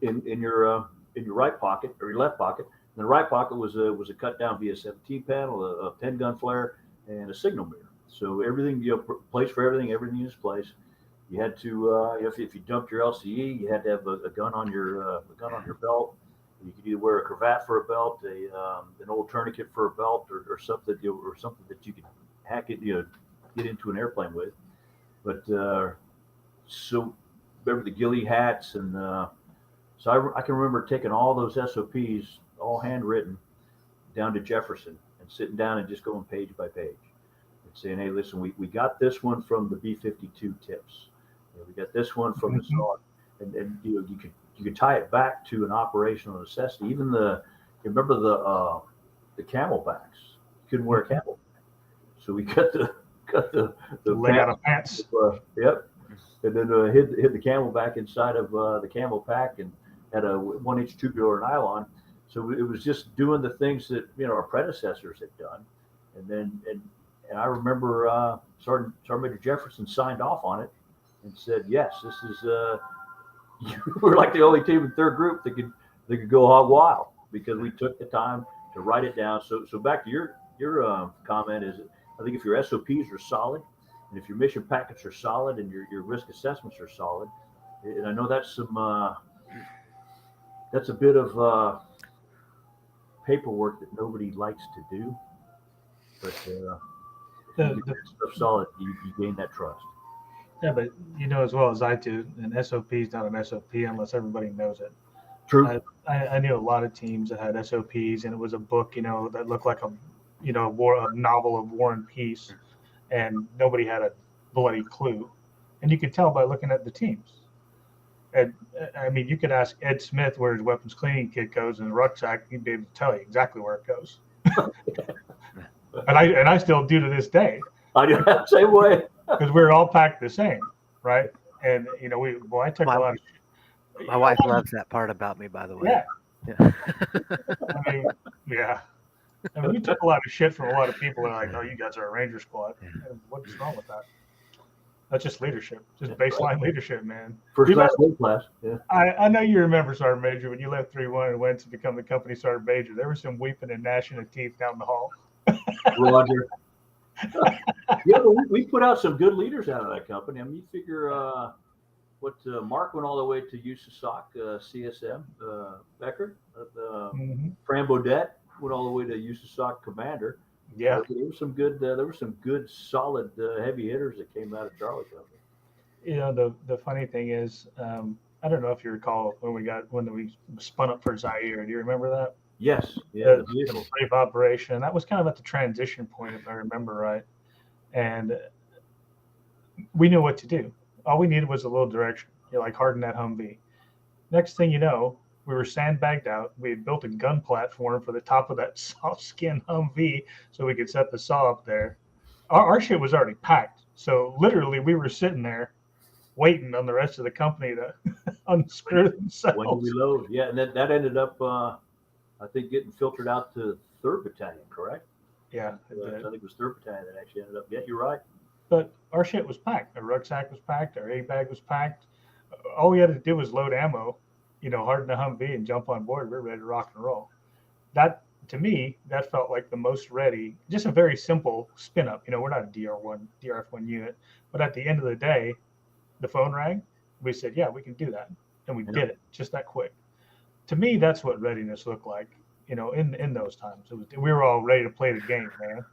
in your right pocket or your left pocket. And the right pocket was a cut down VS-17 panel, a 10-gun flare, and a signal mirror. So everything, place for everything in its place. You had to if you dumped your LCE, you had to have a gun on your belt. You could either wear a cravat for a belt, an old tourniquet for a belt, or something, or something that you could hack it, get into an airplane with. But so remember the ghillie hats, and so I can remember taking all those SOPs, all handwritten, down to Jefferson and sitting down and just going page by page and saying, hey, listen, we got this one from the B-52 tips. We got this one from the SOG, and you could tie it back to an operational necessity. Even remember the camelbacks. You couldn't wear a camelback, so we cut the leg out of pants. Yep, and then hid the camelback inside of the camel pack and had a 1-inch tubular nylon. So it was just doing the things that our predecessors had done, and I remember Sergeant Major Jefferson signed off on it and said, yes, this is. We're like the only team in third group that could go hog wild because we took the time to write it down. So back to your comment is, I think if your SOPs are solid, and if your mission packets are solid, and your risk assessments are solid, and I know that's a bit of paperwork that nobody likes to do, but you get stuff solid, you gain that trust. Yeah, but as well as I do, an SOP is not an SOP unless everybody knows it. True. I knew a lot of teams that had SOPs, and it was a book, that looked like a novel of War and Peace, and nobody had a bloody clue. And you could tell by looking at the teams. And I mean, you could ask Ed Smith where his weapons cleaning kit goes in the rucksack. He'd be able to tell you exactly where it goes. and I still do to this day. I do the same way. Because we're all packed the same, right? And I took a lot of. My wife loves that part about me, by the way. Yeah. I mean, yeah. And we took a lot of shit from a lot of people. They're like, "Oh, you guys are a Ranger squad." And what's wrong with that? That's just leadership, just baseline leadership, man. First You class, remember- third class. Yeah. I know you remember Sergeant Major when you left 3-1 and went to become the company Sergeant Major. There was some weeping and gnashing of teeth down the hall. Roger. Yeah, but we put out some good leaders out of that company. I mean, you figure Mark went all the way to USASOC, CSM, Becker, Mm-hmm. Fran Bodette went all the way to USASOC commander. Yeah. There were some good, solid heavy hitters that came out of Charlie Company. You know, the funny thing is, I don't know if you recall when we spun up for Zaire. Do you remember that? Yes, yeah, the The vehicle. brave operation. That was kind of at the transition point, if I remember right. And we knew what to do. All we needed was a little direction. Like harden that Humvee. Next thing you know, we were sandbagged out. We had built a gun platform for the top of that soft skin Humvee so we could set the saw up there. Our shit was already packed. So literally, we were sitting there waiting on the rest of the company to unscrew When themselves. we load, yeah, and that ended up, I think, getting filtered out to 3rd Battalion, correct? Yeah, I think it was 3rd Battalion that actually ended up. Yeah, you're right. but our shit was packed. Our rucksack was packed. Our A bag was packed. All we had to do was load ammo, harden the Humvee and jump on board. We're ready to rock and roll. That, to me, that felt like the most ready. Just a very simple spin up. We're not a DRF1 unit, but at the end of the day, the phone rang. We said, yeah, we can do that, and we did it just that quick. To me, that's what readiness looked like. In those times, we were all ready to play the game, man.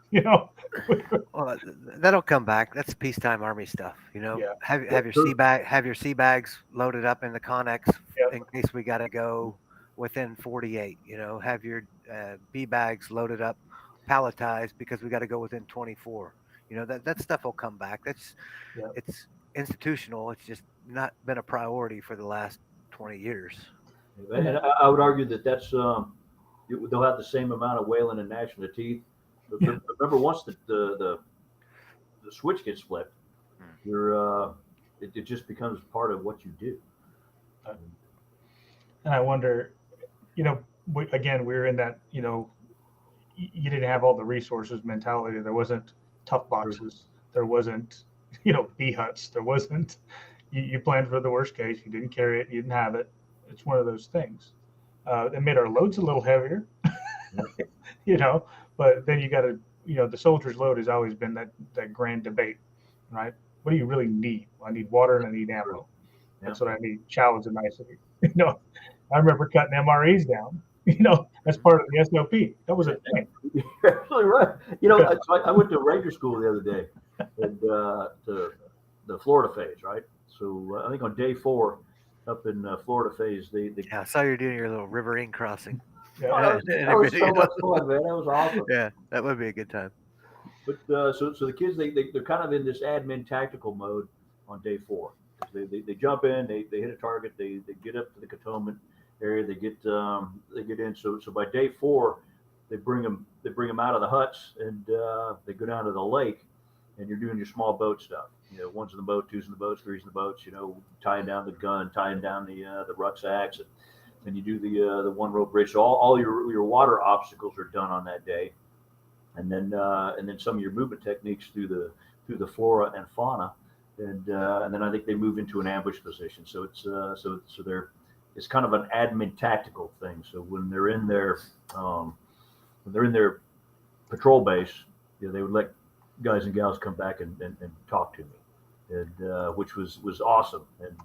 Well, that'll come back. That's peacetime army stuff. Yeah. Have your sea bags loaded up in the Connex Yep. in case we got to go within 48. Have your B bags loaded up, palletized because we got to go within 24. That stuff will come back. Yep. It's institutional. It's just not been a priority for the last 20 years. And I would argue that that's they'll have the same amount of wailing and gnashing of teeth. But remember, once the switch gets flipped, it just becomes part of what you do. And I wonder, we were in that, you didn't have all the resources mentality. There wasn't tough boxes. There wasn't, B huts. There wasn't, you planned for the worst case. You didn't carry it. You didn't have it. It's one of those things. It made our loads a little heavier, but then you got to, the soldier's load has always been that grand debate, right? What do you really need? I need water and I need ammo. That's what I need. Chow is a nicety. I remember cutting MREs down. That's part of the SOP. That was a thing. You're absolutely right. I went to Ranger School the other day, and to the Florida phase, right? So I think on day 4, up in Florida phase, they I saw you doing your little riverine crossing. Yeah. that was so much fun, man. That was awesome. Yeah, that would be a good time. But so the kids they're kind of in this admin tactical mode on day 4. They jump in, they hit a target, they get up to the cantonment area, they get in. So by day 4, they bring them out of the huts and they go down to the lake, and you're doing your small boat stuff. 1's in the boat, 2's in the boats, 3's in the boats. Tying down the gun, tying down the rucksacks, and then you do the one rope bridge. So all your water obstacles are done on that day, and then some of your movement techniques through the flora and fauna, and then I think they move into an ambush position. So it's kind of an admin tactical thing. So when they're in their patrol base, they would let guys and gals come back and talk to me, and which was awesome. And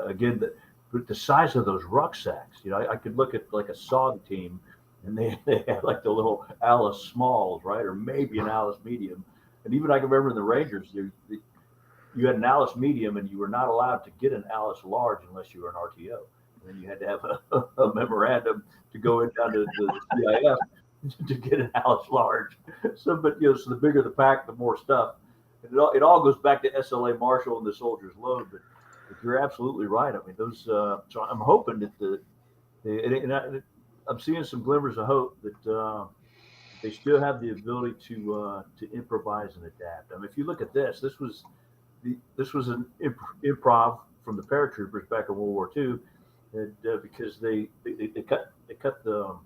again, the size of those rucksacks, I could look at like a SOG team, and they had like the little Alice Smalls, right, or maybe an Alice Medium. And even I can remember in the Rangers, you had an Alice Medium, and you were not allowed to get an Alice Large unless you were an RTO. And then you had to have a memorandum to go in down to the CIF to get an Alice Large. So the bigger the pack, the more stuff. And it all goes back to SLA Marshall and the soldier's load. But you're absolutely right. I mean, those. So I'm hoping that I'm seeing some glimmers of hope that they still have the ability to improvise and adapt. I mean, if you look at this was an improv from the paratroopers back in World War II, and because they cut the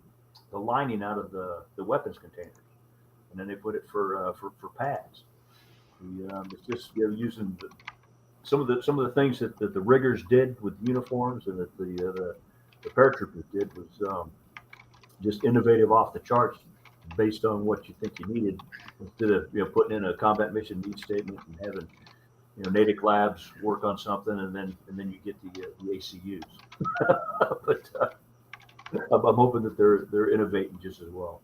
lining out of the weapons containers, and then they put it for pads. It's just using some of the things that the riggers did with uniforms and that the paratroopers did was just innovative off the charts based on what you think you needed, instead of putting in a combat mission need statement and having Natick Labs work on something and then you get the ACUs. But I'm hoping that they're innovating just as well.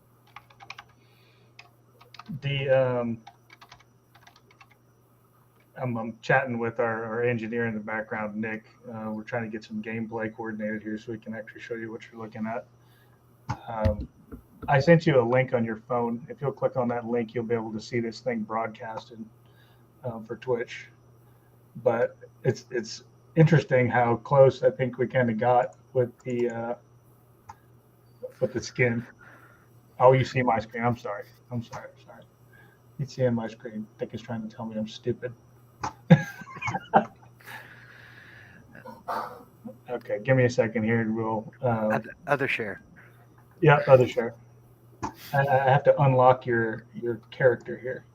I'm chatting with our engineer in the background, Nick. We're trying to get some gameplay coordinated here so we can actually show you what you're looking at. I sent you a link on your phone. If you'll click on that link, you'll be able to see this thing broadcasted for Twitch. But it's interesting how close I think we kind of got with the skin. Oh, you see my screen. I'm sorry. You see my screen. I think it's trying to tell me I'm stupid. Okay, give me a second here and we'll other share. Yeah, other share. I have to unlock your character here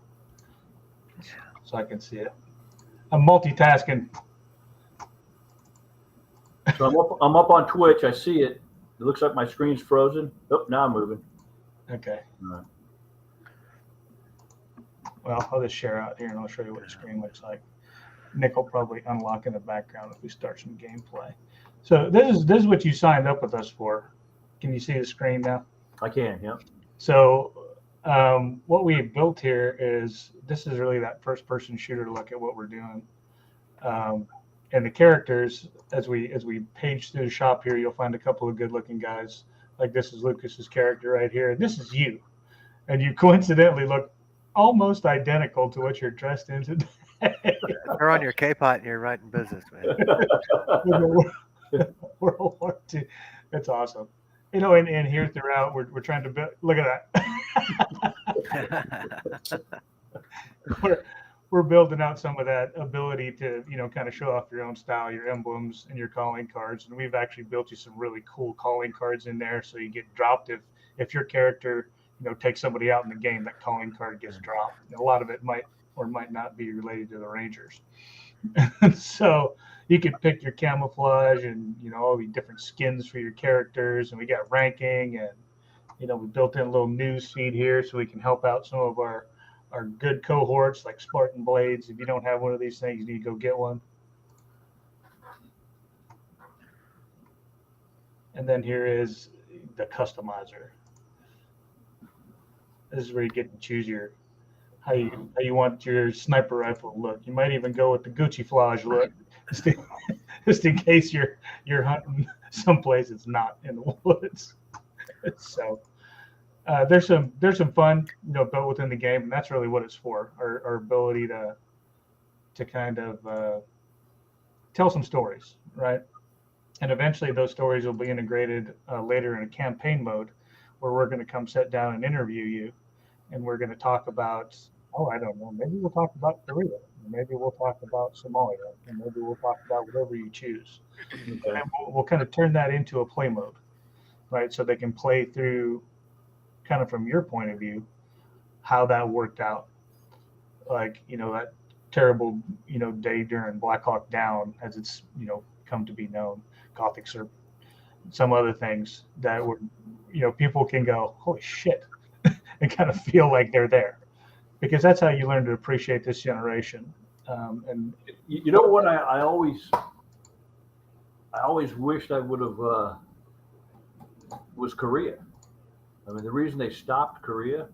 so I can see it. I'm multitasking. So I'm up on Twitch. I see it. It looks like my screen's frozen. Oh, now I'm moving. Okay. All right. Well, I'll just share out here and I'll show you what the screen looks like. Nick will probably unlock in the background if we start some gameplay. So this is what you signed up with us for. Can you see the screen now? I can, yeah. So what we built here is, this is really that first person shooter look at what we're doing. And the characters, as we page through the shop here, you'll find a couple of good looking guys. Like this is Lucas's character right here. This is you. And you coincidentally look almost identical to what you're dressed in today. You're on your K-pot and you're right in business, man. World War II. That's awesome. And here throughout, we're trying to build. Look at that. we're building out some of that ability to, kind of show off your own style, your emblems, and your calling cards. And we've actually built you some really cool calling cards in there, so you get dropped if your character, takes somebody out in the game. That calling card gets dropped. And a lot of it might or might not be related to the Rangers. So you can pick your camouflage and all the different skins for your characters, and we got ranking, and we built in a little news feed here so we can help out some of our good cohorts like Spartan Blades. If you don't have one of these things, you need to go get one. And then here is the customizer. This is where you get to choose how you want your sniper rifle to look. You might even go with the Gucci Flage look, just in case you're hunting someplace it's not in the woods. So there's some fun built within the game, and that's really what it's for. Our ability to kind of tell some stories, right? And eventually those stories will be integrated later in a campaign mode, where we're going to come sit down and interview you, and we're going to talk about, I don't know, maybe we'll talk about Korea, maybe we'll talk about Somalia, and maybe we'll talk about whatever you choose. Okay. And we'll kind of turn that into a play mode, right? So they can play through, kind of from your point of view, how that worked out. Like, that terrible, day during Black Hawk Down, as it's, come to be known, Gothic Serpent, some other things that were, people can go, holy shit, and kind of feel like they're there, because that's how you learn to appreciate this generation. And you know what, I always wished I would have was Korea. I mean, the reason they stopped Korea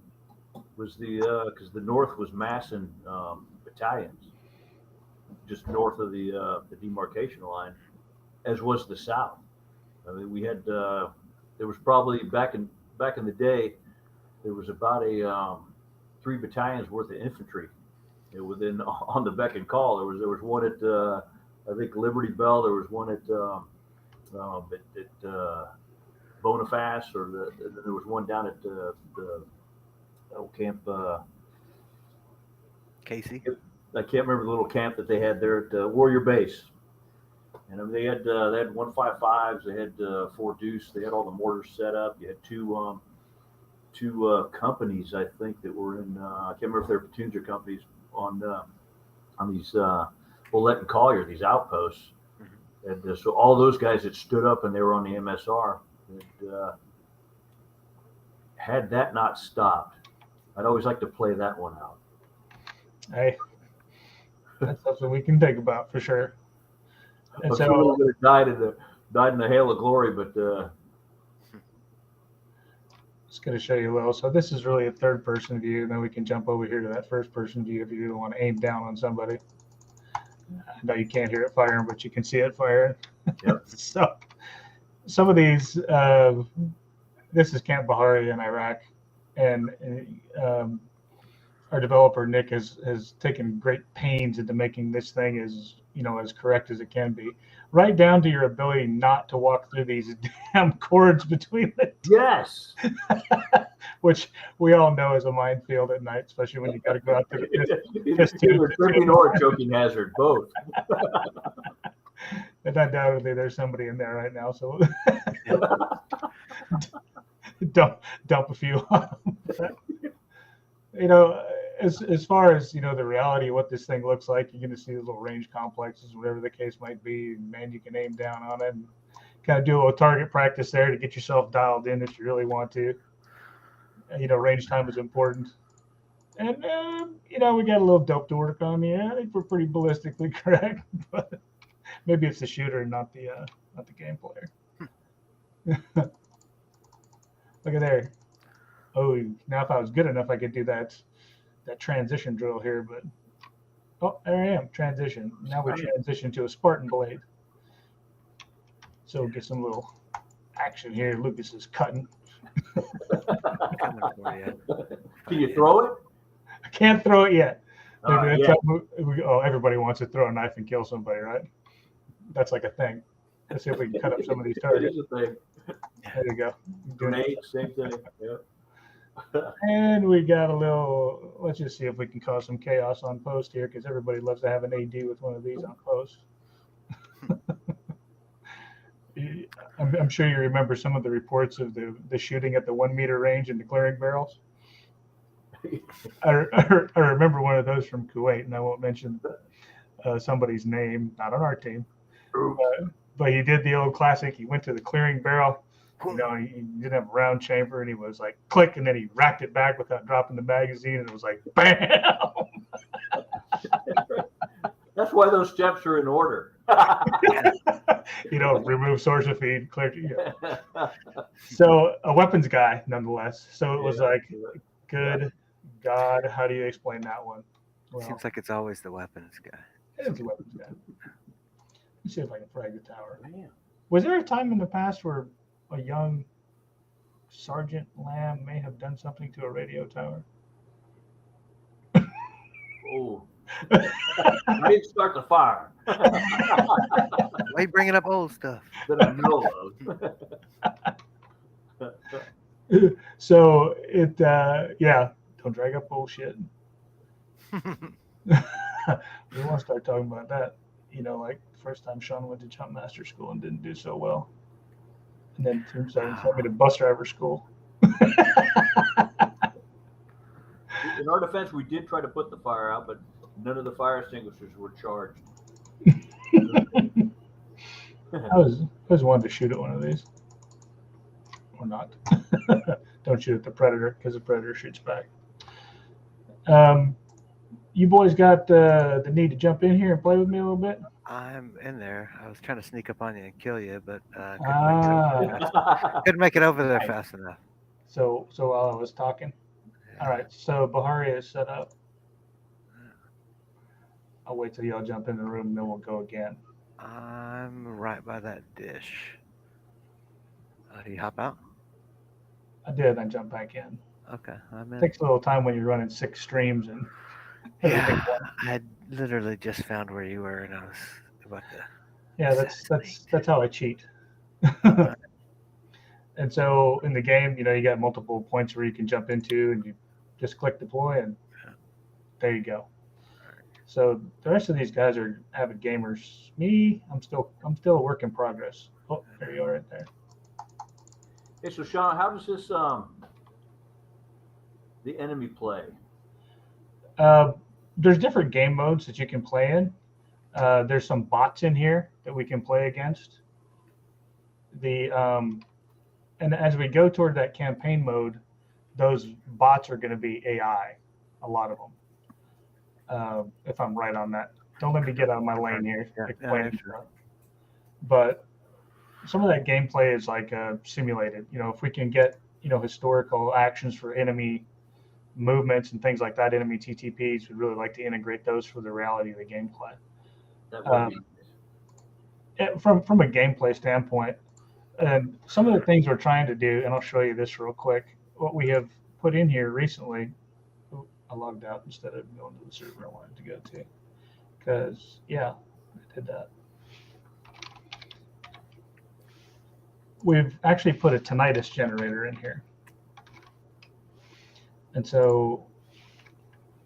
was because the North was massing battalions just north of the demarcation line, as was the South. I mean, we had there was probably back in the day, there was about a 3 battalions worth of infantry within on the beck and call. There was one at I think Liberty Bell. There was one at Boniface, there was one down at the camp. Casey. I can't remember the little camp that they had there at Warrior Base. And I mean, they had 155s, they had 4 Deuce, they had all the mortars set up. You had two companies, I think, that were in. I can't remember if they're platoons or companies on these Follett and Collier, these outposts. Mhm. And so all those guys that stood up and they were on the MSR, had that not stopped, I'd always like to play that one out. Hey, that's something we can think about for sure. And I'm sure we so, would have died in the hail of glory, but just going to show you a little. So this is really a third person view, and then we can jump over here to that first person view if you really want to aim down on somebody. I know you can't hear it firing, but you can see it firing. Yep. So some of these, this is Camp Bahari in Iraq, and our developer Nick has taken great pains into making this thing as correct as it can be, right down to your ability not to walk through these damn cords between the yes, which we all know is a minefield at night, especially when you got to go out to the it's either tripping or a choking hazard, both. And undoubtedly there's somebody in there right now, so dump a few on them. As far as the reality of what this thing looks like, you're going to see the little range complexes, whatever the case might be. And man, you can aim down on it and kind of do a little target practice there to get yourself dialed in if you really want to. Range time is important. And we got a little dope to work on. Yeah, I think we're pretty ballistically correct, but maybe it's the shooter and not the game player. Look at there. Oh, now if I was good enough, I could do that transition drill here, but there I am, transition. Now we transition to a Spartan blade. So we'll get some little action here. Lucas is cutting. Coming for you. Can you throw it? I can't throw it yet. Yeah. Everybody wants to throw a knife and kill somebody, right? That's like a thing. Let's see if we can cut up some of these It targets. is a thing. There you go. Grenade, same thing. Yeah. And we got a little, let's just see if we can cause some chaos on post here, because everybody loves to have an AD with one of these on post. I'm sure you remember some of the reports of the shooting at the 1 meter range in the clearing barrels. I remember one of those from Kuwait, and I won't mention somebody's name, not on our team. But he did the old classic. He went to the clearing barrel. He didn't have a round chamber, and he was like, click, and then he racked it back without dropping the magazine, and it was like, bam! That's why those steps are in order. Remove source of feed, clear. So a weapons guy, nonetheless. So it was like, good God, how do you explain that one? Well, Seems like it's always the weapons guy. it's a weapons guy. Let's see if I can frag the tower. Man. Was there a time in the past where a young Sergeant Lamb may have done something to a radio tower? Oh. I didn't start the fire. Why are you bringing up old stuff? That I know of. So don't drag up bullshit. We want to start talking about that. Like first time Sean went to jump master school and didn't do so well. And then turns out he sent me to bus driver school. In our defense, we did try to put the fire out, but none of the fire extinguishers were charged. I was wanting to shoot at one of these. Or not. Don't shoot at the predator, because the predator shoots back. You boys got the need to jump in here and play with me a little bit? I'm in there. I was trying to sneak up on you and kill you, but couldn't make it over there fast enough. So while I was talking. All right, so Bahari is set up. I'll wait till y'all jump in the room, and then we'll go again. I'm right by that dish. Do you hop out? I did, then jump back in. Okay, I'm It in. takes a little time when you're running 6 streams and. Yeah, I literally just found where you were, and I was about to. Yeah, that's how I cheat. And so in the game, you got multiple points where you can jump into, and you just click deploy, and there you go. So the rest of these guys are avid gamers. Me, I'm still a work in progress. Oh, there you are, right there. Hey, so Sean, how does this the enemy play? There's different game modes that you can play in. There's some bots in here that we can play against. The and as we go toward that campaign mode, those bots are going to be AI, a lot of them. If I'm right on that, don't let me get out of my lane here Yeah, explaining sure. stuff. But some of that gameplay is like simulated. If we can get historical actions for enemy movements and things like that, enemy TTPs, we'd really like to integrate those for the reality of the gameplay. That would Um, be from a gameplay standpoint, and some of the things we're trying to do, and I'll show you this real quick. What we have put in here recently, I logged out instead of going to the server I wanted to go to, because yeah, I did that. We've actually put a tinnitus generator in here, and so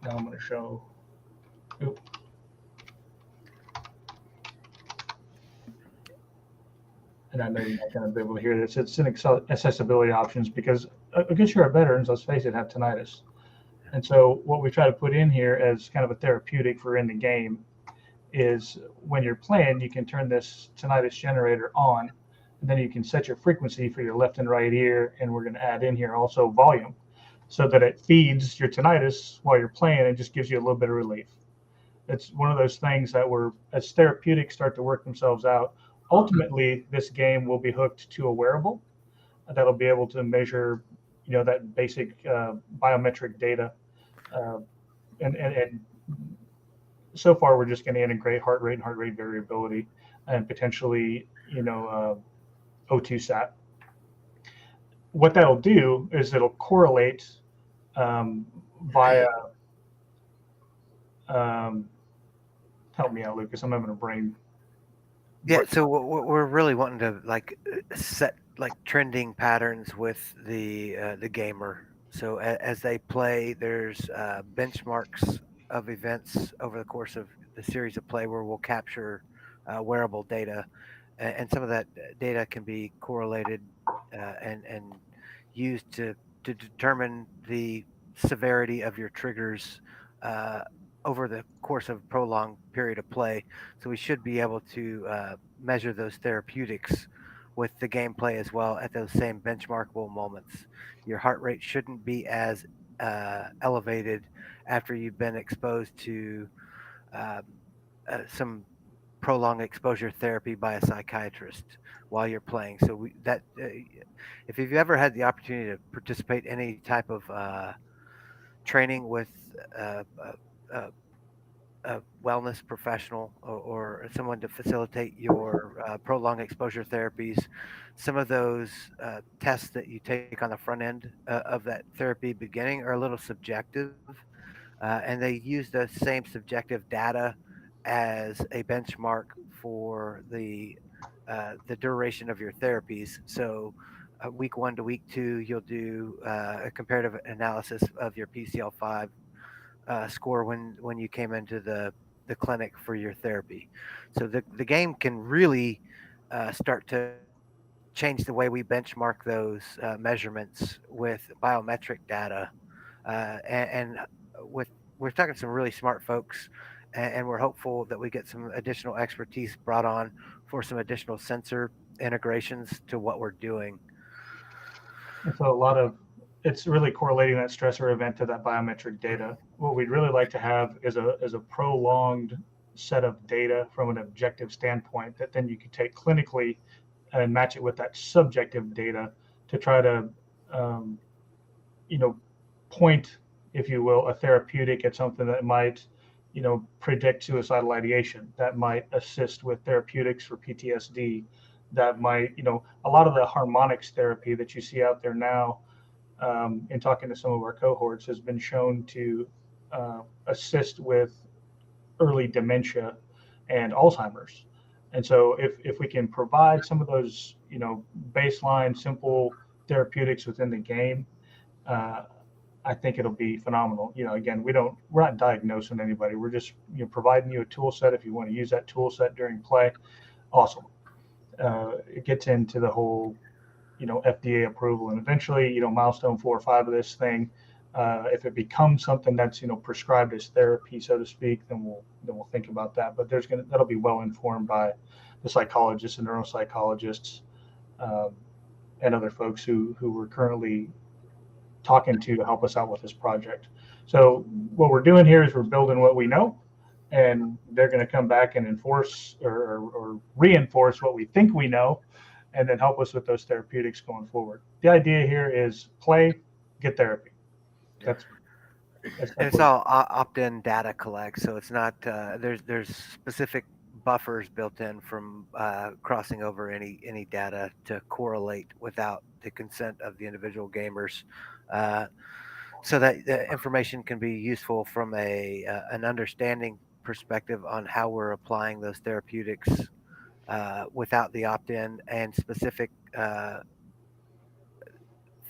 now I'm going to show. Oop. And I know you're not going to be able to hear this. It's in accessibility options because a good share of veterans, let's face it, have tinnitus. And so what we try to put in here as kind of a therapeutic for in the game is when you're playing, you can turn this tinnitus generator on, and then you can set your frequency for your left and right ear. And we're going to add in here also volume so that it feeds your tinnitus while you're playing and just gives you a little bit of relief. It's one of those things that as therapeutics start to work themselves out, ultimately this game will be hooked to a wearable that'll be able to measure, that basic biometric data. And so far we're just going to integrate heart rate and heart rate variability and potentially, O2 sat. What that'll do is it'll correlate via, help me out, Lucas. I'm having a brain. Yeah, so we're really wanting to like set like trending patterns with the gamer. So as they play, there's benchmarks of events over the course of the series of play where we'll capture wearable data, and some of that data can be correlated and used to determine the severity of your triggers over the course of a prolonged period of play. So we should be able to measure those therapeutics with the gameplay as well at those same benchmarkable moments. Your heart rate shouldn't be as elevated after you've been exposed to um, some prolonged exposure therapy by a psychiatrist while you're playing. So if you've ever had the opportunity to participate in any type of training with uh, uh, a wellness professional or someone to facilitate your prolonged exposure therapies. Some of those tests that you take on the front end of that therapy beginning are a little subjective, and they use the same subjective data as a benchmark for the duration of your therapies. So, week 1 to week 2, you'll do a comparative analysis of your PCL5 score when you came into the clinic for your therapy. So the game can really start to change the way we benchmark those measurements with biometric data, and with we're talking to some really smart folks, and we're hopeful that we get some additional expertise brought on for some additional sensor integrations to what we're doing. And so it's really correlating that stressor event to that biometric data. What we'd really like to have is a prolonged set of data from an objective standpoint that then you could take clinically and match it with that subjective data to try to, um, you know, point, if you will, a therapeutic at something that might, predict suicidal ideation, that might assist with therapeutics for PTSD, that might, a lot of the harmonics therapy that you see out there now, in talking to some of our cohorts, has been shown to assist with early dementia and Alzheimer's. And so if we can provide some of those, baseline simple therapeutics within the game, uh, I think it'll be phenomenal. Again, we're not diagnosing anybody. We're just, providing you a tool set. If you want to use that tool set during play, awesome. It gets into the whole, FDA approval, and eventually, milestone 4 or 5 of this thing If it becomes something that's prescribed as therapy, so to speak, then we'll think about that. But that'll be well informed by the psychologists and neuropsychologists, um, and other folks who we're currently talking to help us out with this project. So what we're doing here is we're building what we know, and they're going to come back and enforce or reinforce what we think we know, and then help us with those therapeutics going forward. The idea here is play, get therapy. That's that's And it's simply. all opt-in data collect, so it's not there's specific buffers built in from crossing over any data to correlate without the consent of the individual gamers, uh, so that the information can be useful from a an understanding perspective on how we're applying those therapeutics without the opt-in, and specific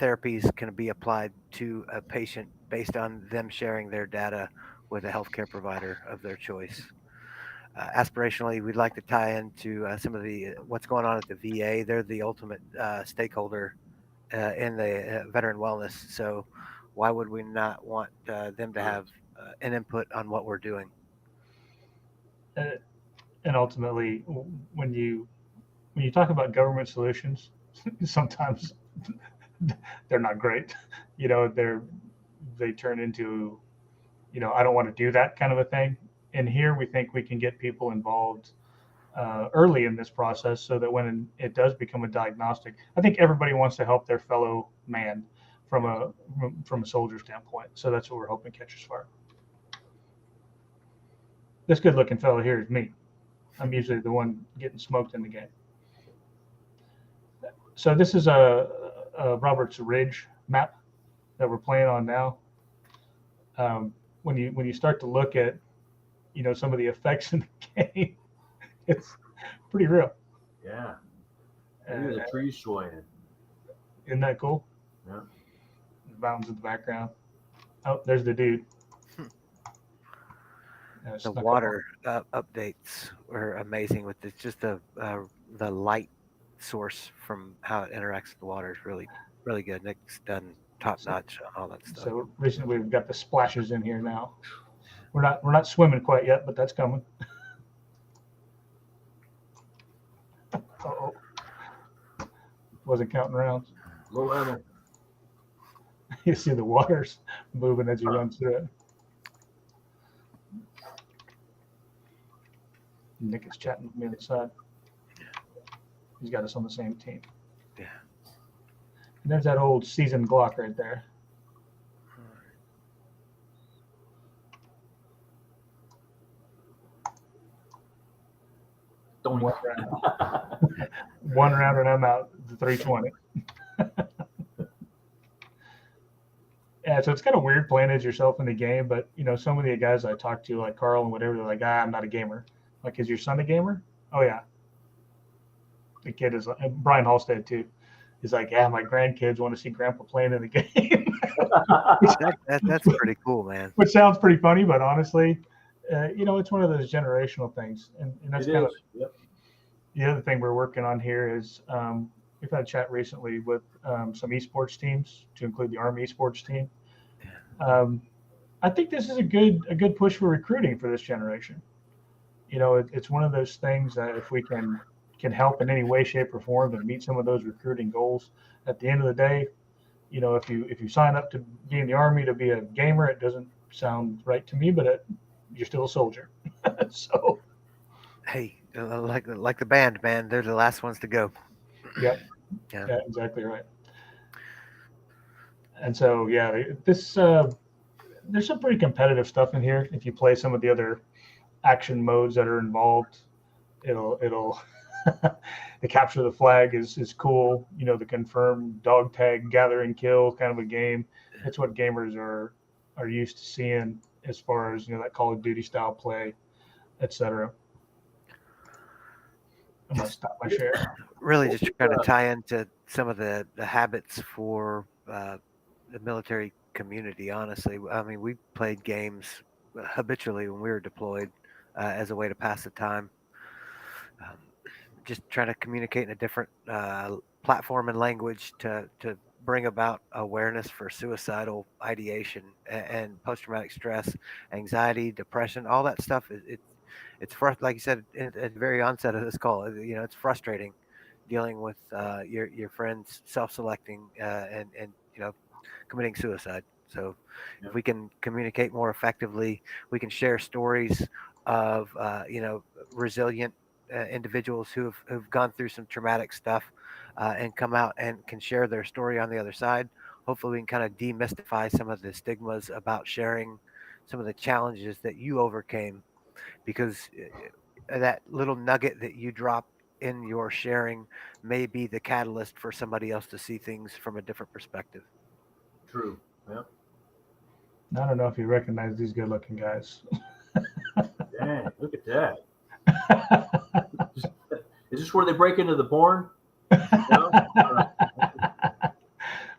therapies can be applied to a patient based on them sharing their data with a healthcare provider of their choice. Aspirationally, we'd like to tie into some of the what's going on at the VA. They're the ultimate stakeholder in the veteran wellness. So, why would we not want them to have an input on what we're doing? uh, and ultimately, when you talk about government solutions, sometimes they're not great. They turn into, I don't want to do that kind of a thing. And here we think we can get people involved early in this process, so that when it does become a diagnostic, I think everybody wants to help their fellow man from a soldier standpoint. So that's what we're hoping catches fire. This good looking fellow here is me. I'm usually the one getting smoked in the game. So this is a Roberts Ridge map that we're playing on now. When you start to look at some of the effects in the game, it's pretty real. Yeah. Look at Uh, the trees swaying. isn't that cool? Yeah. The mountains in the background. Oh, there's the dude. The Snuck up on. water updates were amazing with it's just the light source from how it interacts with the water is really good. Nick's done top So, notch on all that stuff. so recently we've got the splashes in here now. We're not swimming quite yet, but that's coming. Oh, wasn't counting rounds. Low level. You see the waters moving as you run through it. Nick is chatting with me on the side. He's got us on the same team. Yeah. And there's that old seasoned Glock right there. Don't One round. One round and I'm out. The 320. Yeah, so it's kind of weird playing as yourself in the game, but some of the guys I talk to, like Carl and whatever, they're like, I'm not a gamer. Like, is your son a gamer? Oh yeah. The kid is, Brian Halstead too. He's like, yeah, my grandkids want to see Grandpa playing in the game, That's pretty cool, man. which sounds pretty funny, but honestly, it's one of those generational things, and that's It kind is. of Yep. the other thing we're working on here is we've had a chat recently with some esports teams to include the Army esports team. Um, I think this is a good push for recruiting for this generation. It's one of those things that if we can help in any way, shape, or form and meet some of those recruiting goals, at the end of the day, if you sign up to be in the Army to be a gamer, it doesn't sound right to me, but you're still a soldier. So, Hey, like the band, man, they're the last ones to go. yep, Yeah. yeah, exactly right. And so, yeah, there's some pretty competitive stuff in here. If you play some of the other action modes that are involved, it'll the capture the flag is cool. The confirmed dog tag gather and kill kind of a game. It's what gamers are used to seeing as far as that Call of Duty style play, etc. I'm gonna stop my share. Really just trying to tie into some of the habits for the military community. Honestly, I mean, we played games habitually when we were deployed as a way to pass the time. Um, just trying to communicate in a different platform and language to bring about awareness for suicidal ideation and post-traumatic stress, anxiety, depression, all that stuff. It's like you said at the very onset of this call. It's frustrating dealing with your friends self-selecting and committing suicide. So if Yep. we can communicate more effectively, we can share stories of resilient individuals who've gone through some traumatic stuff and come out and can share their story on the other side. Hopefully, we can kind of demystify some of the stigmas about sharing some of the challenges that you overcame, because that little nugget that you drop in your sharing may be the catalyst for somebody else to see things from a different perspective. True. Yep. I don't know if you recognize these good-looking guys. Dang, look at that. Is this where they break into the porn? No?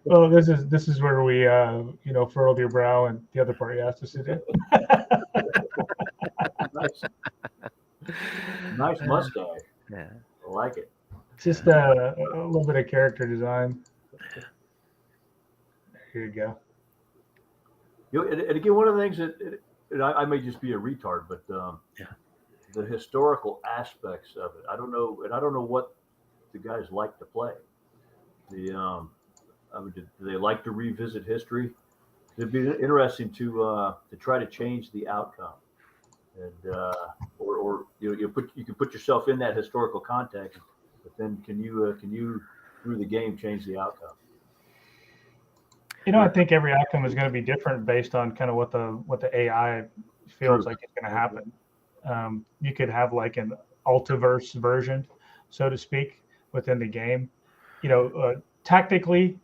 Well, this is where we furrowed your brow and the other part you asked us to do. Nice, nice mustache. Yeah. I like it. Just a little bit of character design. Here you go. And again, one of the things and I may just be a retard, but Yeah. the historical aspects of it, I don't know, and I don't know what the guys like to play. Do they like to revisit history? It'd be interesting to try to change the outcome, and or you can put yourself in that historical context, but then can you through the game change the outcome? I think every outcome is going to be different based on kind of what the AI feels True. like it's going to happen. You could have like an Altiverse version, so to speak, within the game. Tactically,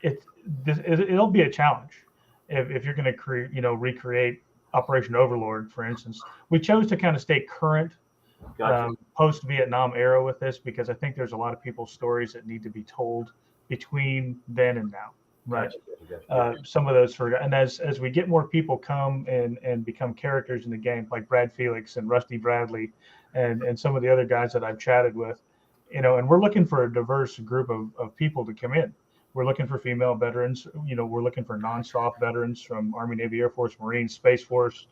it'll be a challenge if you're going to recreate Operation Overlord, for instance. We chose to kind of stay current, Gotcha. post Vietnam era with this, because I think there's a lot of people's stories that need to be told between then and now, right? Gotcha. Some of those and as we get more people come and become characters in the game, like Brad Felix and Rusty Bradley, and some of the other guys that I've chatted with, and we're looking for a diverse group of people to come in. We're looking for female veterans. We're looking for non-stop veterans from Army, Navy, Air Force, Marines, Space Force,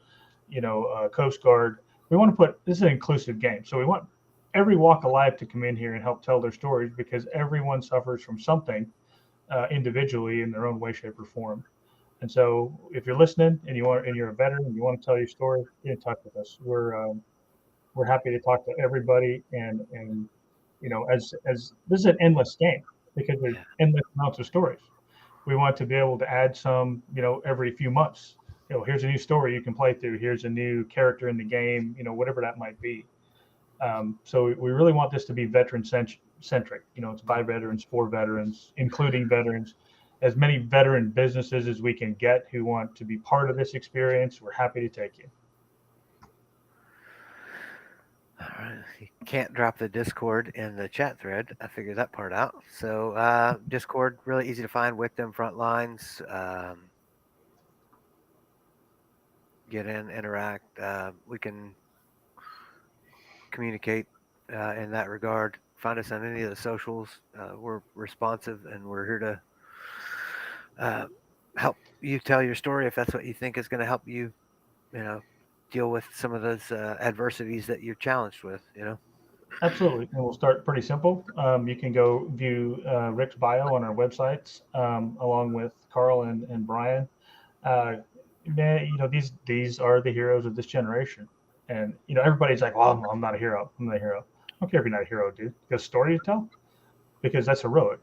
Coast Guard. We want to this is an inclusive game, so we want every walk of life to come in here and help tell their stories, because everyone suffers from something individually in their own way, shape, or form. And so, if you're listening and you're a veteran and you want to tell your story, get in touch with us. We're happy to talk to everybody, and as this is an endless game, because there's Yeah. endless amounts of stories. We want to be able to add some, every few months. Here's a new story you can play through. Here's a new character in the game. Whatever that might be. So we really want this to be veteran centric. It's by veterans, for veterans, including veterans. As many veteran businesses as we can get who want to be part of this experience, we're happy to take you. All right. You can't drop the Discord in the chat thread. I figured that part out. So Discord, really easy to find with them Frontlines. Get in, interact. We can communicate in that regard. Find us on any of the socials. We're responsive, and we're here to help you tell your story if that's what you think is going to help you, deal with some of those adversities that you're challenged with. Absolutely. And we'll start pretty simple. You can go view Rick's bio on our websites, along with Carl and Brian. These are the heroes of this generation. And, everybody's like, well, I'm not a hero. I'm not a hero. I don't care if you're not a hero, dude. You got a story to tell? Because that's heroic.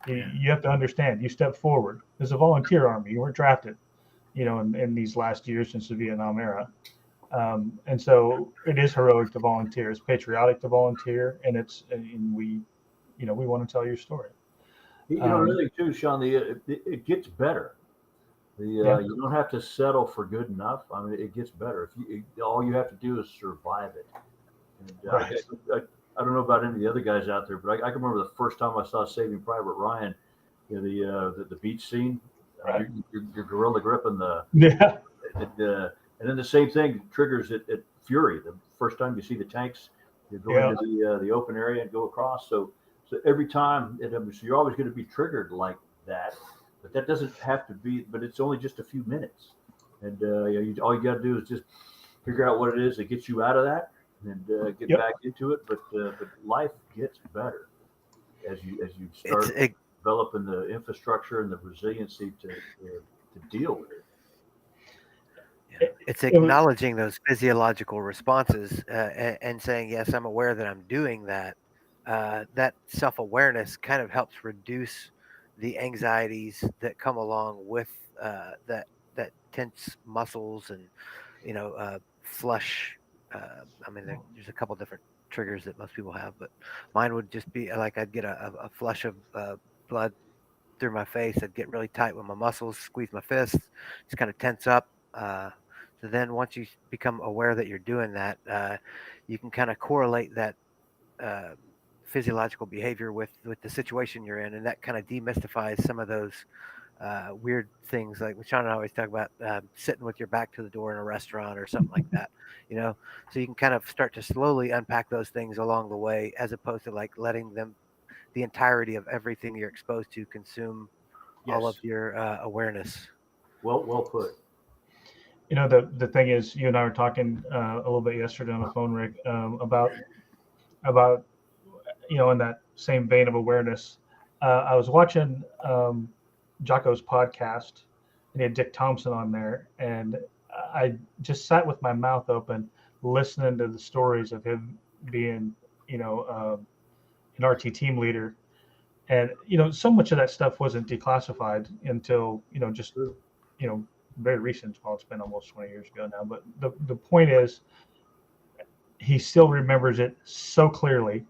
You have to understand, you step forward. There's a volunteer army. You weren't drafted, in these last years since the Vietnam era. And so it is heroic to volunteer. It's patriotic to volunteer, and we want to tell your story. Really too, Sean. It gets better. Yeah. You don't have to settle for good enough. I mean, it gets better. All you have to do is survive it. And, Right. I don't know about any of the other guys out there, but I can remember the first time I saw Saving Private Ryan. The beach scene. Right. Your gorilla gripping Yeah. and then the same thing triggers at Fury. The first time you see the tanks, you go into the open area and go across. So every time, so you're always going to be triggered like that, but that doesn't have to be. But it's only just a few minutes, and all you got to do is just figure out what it is that gets you out of that, and get Yep. back into it. But life gets better as you It's start developing the infrastructure and the resiliency to deal with it. it's It was, acknowledging those physiological responses and saying, yes, I'm aware that I'm doing that. That self awareness kind of helps reduce the anxieties that come along with that tense muscles and flush. I mean, there's a couple different triggers that most people have, but mine would just be like I'd get a flush of blood through my face. I'd get really tight with my muscles, squeeze my fists, just kind of tense up. So then once you become aware that you're doing that, you can kind of correlate that uh, physiological behavior with the situation you're in, and that kind of demystifies some of those weird things like Sean and I always talk about sitting with your back to the door in a restaurant or something like that, you know. So you can kind of start to slowly unpack those things along the way, as opposed to like letting them the entirety of everything you're exposed to consume all of Yes, your awareness. well put. the thing is, you and I were talking a little bit yesterday on the phone, Rick, about in that same vein of awareness. I was watching Jocko's podcast, and he had Dick Thompson on there, and I just sat with my mouth open, listening to the stories of him being, an RT team leader, and so much of that stuff wasn't declassified until just very recent. Well, it's been almost 20 years ago now, but the point is, he still remembers it so clearly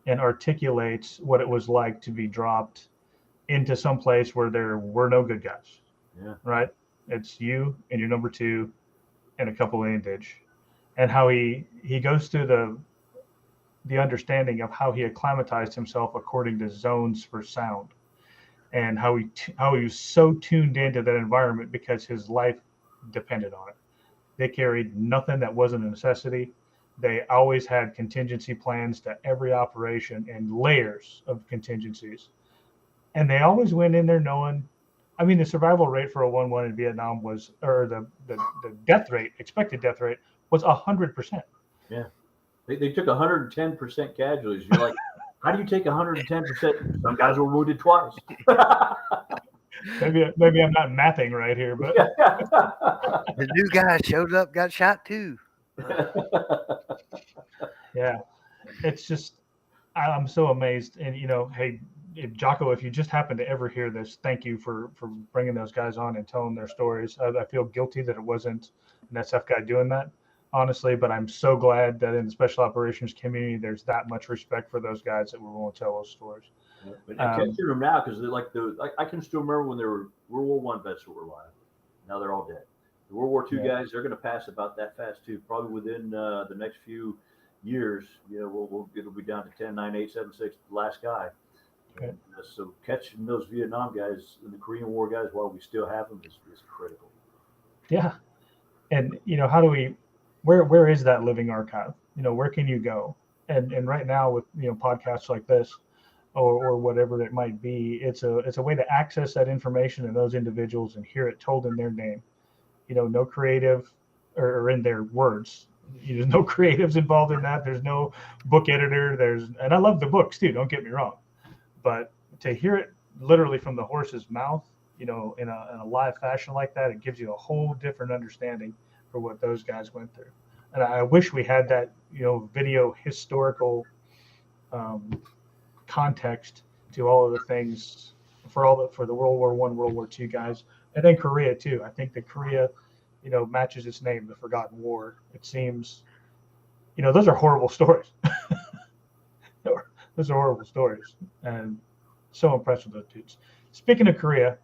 and articulates what it was like to be dropped into some place where there were no good guys. Yeah. Right? It's you and your number two and a couple of Indians, and how he goes through the understanding of how he acclimatized himself according to zones for sound, and how he was so tuned into that environment because his life depended on it. They carried nothing that wasn't a necessity. They always had contingency plans to every operation and layers of contingencies. And they always went in there knowing, I mean, the survival rate for a 1-1 in Vietnam was, or the death rate, expected death rate was 100%. Yeah. They took 110% casualties. You're like, how do you take 110%? Some guys were wounded twice. Maybe I'm not mathing right here, but The new guy showed up, got shot too. yeah, it's just I'm so amazed. And hey, if Jocko, if you just happen to ever hear this, thank you for bringing those guys on and telling their stories. I feel guilty that it wasn't an SF guy doing that, honestly, but I'm so glad that in the special operations community, there's that much respect for those guys that were willing to tell those stories. Yeah, but I can't see them now because I can still remember when there were World War I vets that were alive. Now they're all dead. The World War II guys, they're going to pass about that fast too. Probably within the next few years, it'll be down to 10, 9, 8, 7, 6, the last guy. Okay. And, so catching those Vietnam guys and the Korean War guys while we still have them is critical. Yeah, and how do we? Where is that living archive? Where can you go? And right now with podcasts like this, or whatever it might be, it's a way to access that information and those individuals and hear it told in their name. No creative or in their words. There's no creatives involved in that. There's no book editor. And I love the books too. Don't get me wrong, but to hear it literally from the horse's mouth, in a live fashion like that, it gives you a whole different understanding for what those guys went through. And I wish we had that, video historical context to all of the things for the World War I, World War II guys, and then Korea too. I think that Korea, matches its name, the Forgotten War. It seems, those are horrible stories. Those are horrible stories, and so impressed with those dudes. Speaking of Korea,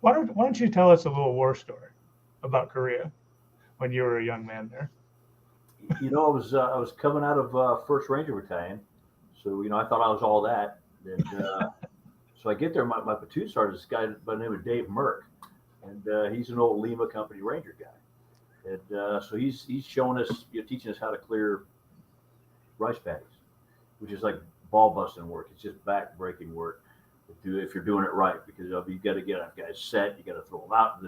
why don't you tell us a little war story about Korea when you were a young man there? I was coming out of 1st Ranger Battalion, so I thought I was all that. And so I get there, my platoon sergeant, this guy by the name of Dave Merck, and he's an old Lima Company Ranger guy. And so he's showing us, teaching us how to clear rice paddies, which is like ball busting work. It's just back breaking work. if you're doing it right, because you got to get a guys set, you got to throw them out.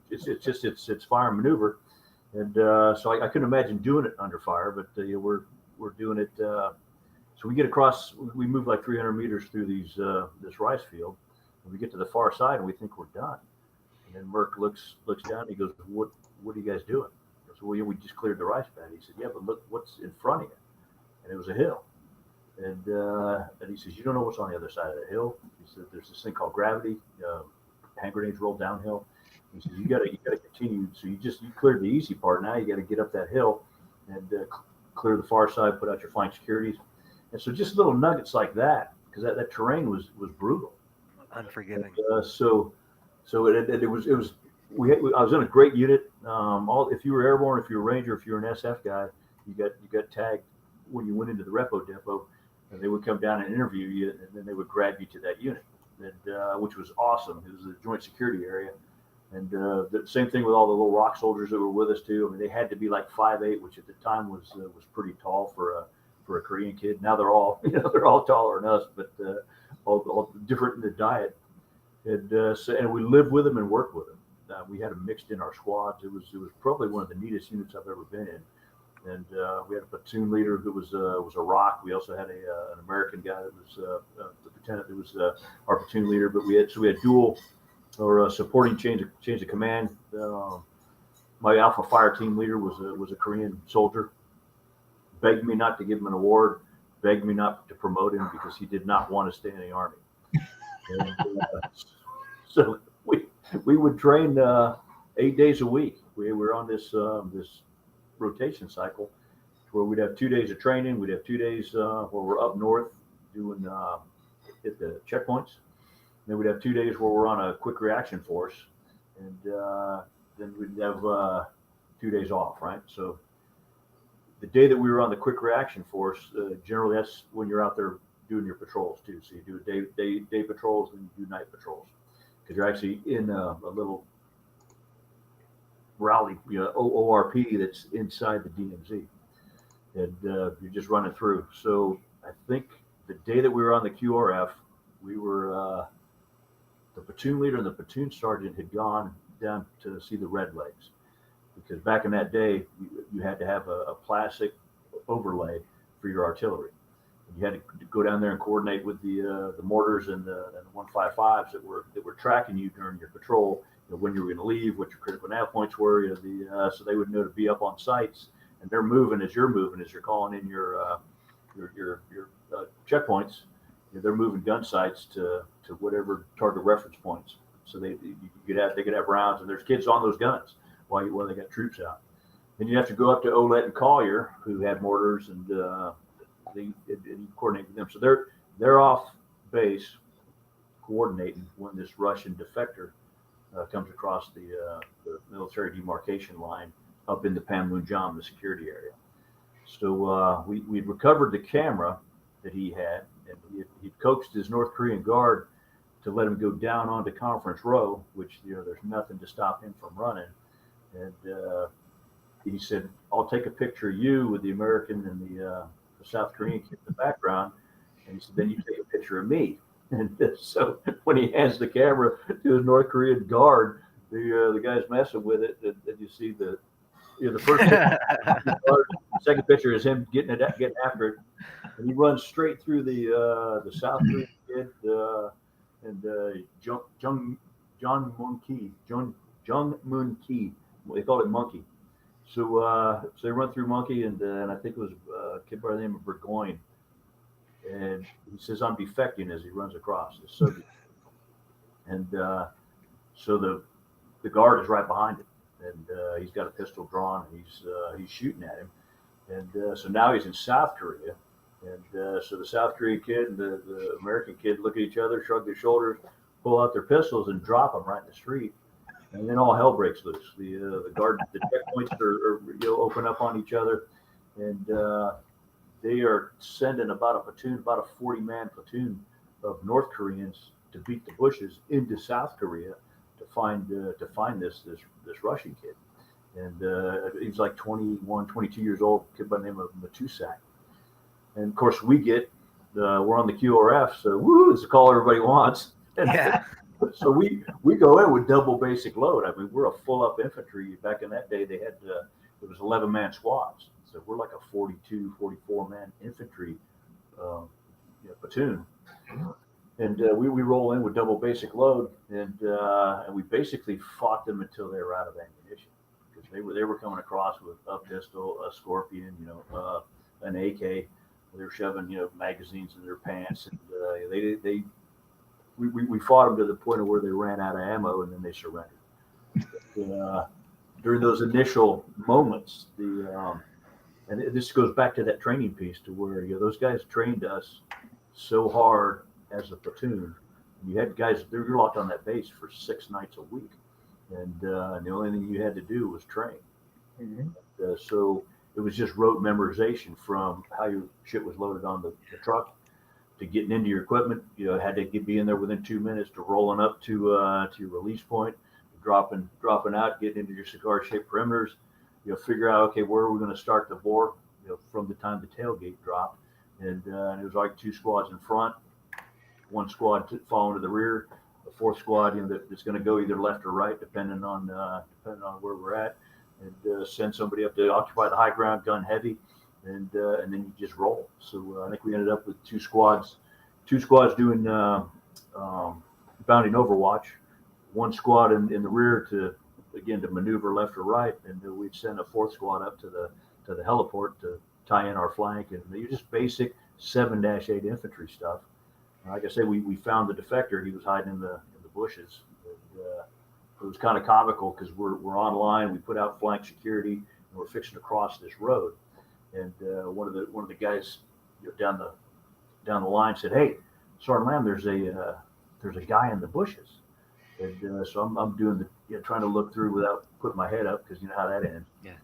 It's fire maneuver, and so I couldn't imagine doing it under fire, but we're doing it. So we get across, we move like 300 meters through this rice field, and we get to the far side, and we think we're done. And then Merck looks down, and he goes, "What are you guys doing?" I said, "Well, we just cleared the rice paddy." He said, "Yeah, but look what's in front of you," and it was a hill. And he says, "You don't know what's on the other side of the hill." He said, "There's this thing called gravity. Hand grenades roll downhill." He says, "You got to continue. So you cleared the easy part. Now you got to get up that hill and clear the far side, put out your flank securities." And so just little nuggets like that, because that terrain was brutal, Unforgiving. and, so it was. I was in a great unit. If you were airborne, if you were Ranger, if you were an SF guy, you got tagged when you went into the repo depot, and they would come down and interview you, and then they would grab you to that unit, and which was awesome. It was a joint security area, and the same thing with all the little rock soldiers that were with us too. I mean, they had to be like 5'8", which at the time was pretty tall for a Korean kid. Now they're all they're all taller than us, but all different in the diet, and we lived with them and worked with them. We had them mixed in our squads. It was probably one of the neatest units I've ever been in. And we had a platoon leader who was a rock. We also had an American guy that was the lieutenant that was our platoon leader. But we had dual or supporting chains of command. My Alpha Fire team leader was a Korean soldier. Begged me not to give him an award. Begged me not to promote him because he did not want to stay in the Army. And, so we would train 8 days a week. We were on this rotation cycle where we'd have 2 days of training. We'd have 2 days where we're up north doing at the checkpoints. Then we'd have 2 days where we're on a quick reaction force, and then we'd have 2 days off, right? So the day that we were on the quick reaction force, generally that's when you're out there doing your patrols too. So you do day patrols and you do night patrols, because you're actually in a little rally, ORP that's inside the DMZ, and you're just running through. So I think the day that we were on the QRF, we were the platoon leader and the platoon sergeant had gone down to see the Red Legs, because back in that day you had to have a plastic overlay for your artillery. You had to go down there and coordinate with the mortars and the 155s that were tracking you during your patrol. When you were going to leave, what your critical nav points were, so they would know to be up on sites, and they're moving as you're moving, as you're calling in your checkpoints. They're moving gun sites to whatever target reference points. So they could have rounds, and there's kids on those guns while they got troops out. Then you have to go up to Olette and Collier, who had mortars, and they coordinate with them. So they're off base coordinating when this Russian defector comes across the military demarcation line up into Panmunjom, the security area. So we'd recovered the camera that he had, and he'd coaxed his North Korean guard to let him go down onto Conference Row, which there's nothing to stop him from running. And he said, "I'll take a picture of you with the American and the South Korean kid in the background." And he said, "Then you take a picture of me." And so when he hands the camera to his North Korean guard, the guy's messing with it, and you see the first picture, the second picture is him getting after it, and he runs straight through the South Korean kid and Jung Moon Ki. They called it Monkey. So they run through Monkey, and I think it was a kid by the name of Burgoyne. And he says, "I'm defecting," as he runs across. So, and so the guard is right behind him, and he's got a pistol drawn, and he's shooting at him. And so now he's in South Korea, and so the South Korean kid and the American kid look at each other, shrug their shoulders, pull out their pistols, and drop them right in the street. And then all hell breaks loose. The guard, the checkpoints are open up on each other, and they are sending about a 40-man platoon of North Koreans to beat the bushes into South Korea to find this Russian kid. And he was like 21, 22 years old, kid by the name of Matusak. And of course we get we're on the QRF, so woo, it's a call everybody wants. Yeah. So we go in with double basic load. I mean, we're a full up infantry. Back in that day, they had it was 11-man squads, so we're like a 42, 44-man infantry platoon. And we roll in with double basic load, and we basically fought them until they were out of ammunition, because they were coming across with a pistol, a Scorpion, an AK. They were shoving magazines in their pants, and we fought them to the point of where they ran out of ammo, and then they surrendered. During those initial moments, and this goes back to that training piece, to where those guys trained us so hard as a platoon. You had guys, you're locked on that base for 6 nights a week, and the only thing you had to do was train. Mm-hmm. So it was just rote memorization, from how your shit was loaded on the truck, to getting into your equipment. Had to be in there within 2 minutes, to rolling up to your release point, dropping out, getting into your cigar-shaped perimeters. Figure out, okay, where are we going to start the bore? From the time the tailgate dropped, and it was like 2 squads in front, 1 squad following to the rear, the 4th squad that's going to go either left or right, depending on where we're at, and send somebody up to occupy the high ground, gun heavy, and then you just roll. So I think we ended up with 2 squads doing bounding overwatch, 1 squad in the rear to maneuver left or right, and we'd send a 4th squad up to the heliport to tie in our flank, and they were just basic 7-8 infantry stuff. Like I say, we found the defector. He was hiding in the bushes. And, it was kind of comical, because we're online. We put out flank security, and we're fixing to cross this road. And one of the guys down the line said, "Hey, Sergeant Lamb, there's a guy in the bushes." And so I'm doing trying to look through without putting my head up, because you know how that ends. Yeah.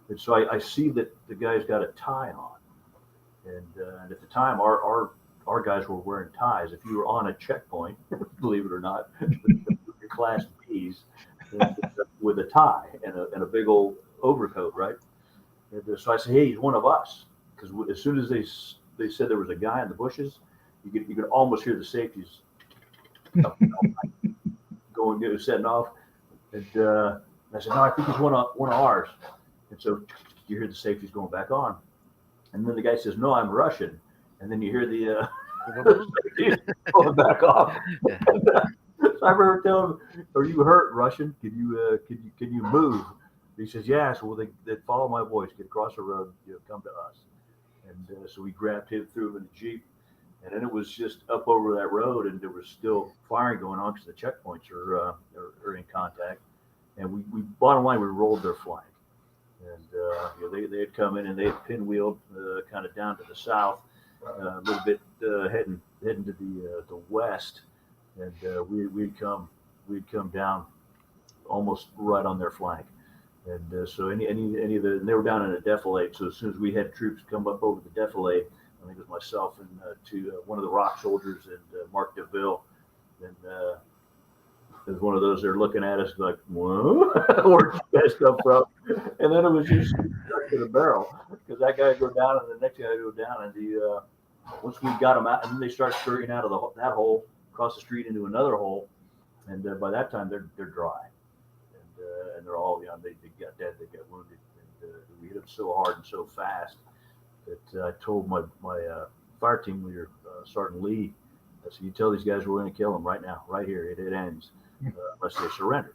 And so I see that the guy's got a tie on, and at the time our guys were wearing ties. If you were on a checkpoint, believe it or not, Class Bs, with a tie and a big old overcoat, right? And so I said, "Hey, he's one of us," because as soon as they said there was a guy in the bushes, you could almost hear the safeties going, setting off. And I said, "No, I think he's one of ours." And so you hear the safeties going back on, and then the guy says, "No, I'm Russian," and then you hear the going back off. Yeah. So I remember telling him, "Are you hurt, Russian? Can you move?" He says, "Yeah." So they follow my voice, get across the road, come to us. And so we grabbed him, threw him in the Jeep, and then it was just up over that road, and there was still firing going on, because the checkpoints are in contact. And we bottom line, we rolled their flank, and they had come in, and they had pinwheeled kind of down to the south, a little bit heading to the west, and we'd come down almost right on their flank. And so any of and they were down in a defilade. So as soon as we had troops come up over the defilade, I think it was myself and one of the Rock soldiers and Mark DeVille, and it was one of those, they're looking at us like, "Whoa, where'd you guys come from?" And then it was just stuck to the barrel, because that guy would go down, and the next guy would go down, and once we got them out, and then they start scurrying out of that hole, across the street into another hole, and by that time they're dry, and they're all they got dead, they got wounded, and we hit them so hard and so fast that I told my fire team leader, Sergeant Lee, I said, "You tell these guys we're going to kill them right now, right here. It ends unless they surrender."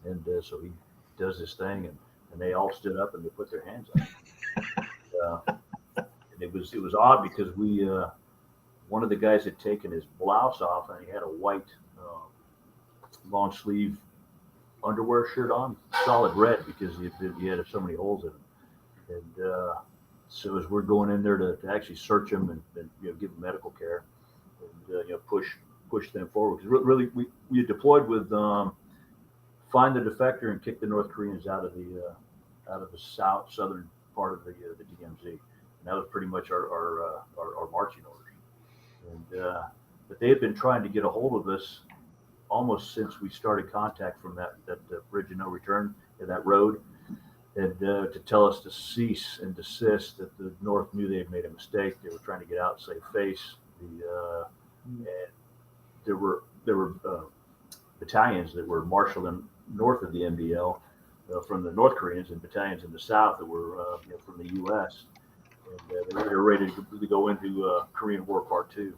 And so he does this thing, and they all stood up and they put their hands up. And it was odd, because one of the guys had taken his blouse off, and he had a white long sleeve underwear shirt on, solid red, because he had so many holes in him. And so as we're going in there to actually search him and give him medical care, and push them forward, because really we deployed with find the defector and kick the North Koreans out of the southern part of the DMZ, and that was pretty much our marching orders. And but they had been trying to get a hold of us almost since we started contact from that bridge of no return, that road. and to tell us to cease and desist. That the North knew they had made a mistake. They were trying to get out and save face. And there were battalions that were marshaling north of the MDL from the North Koreans, and battalions in the south that were from the U.S. And they were ready to go into Korean War Part Two.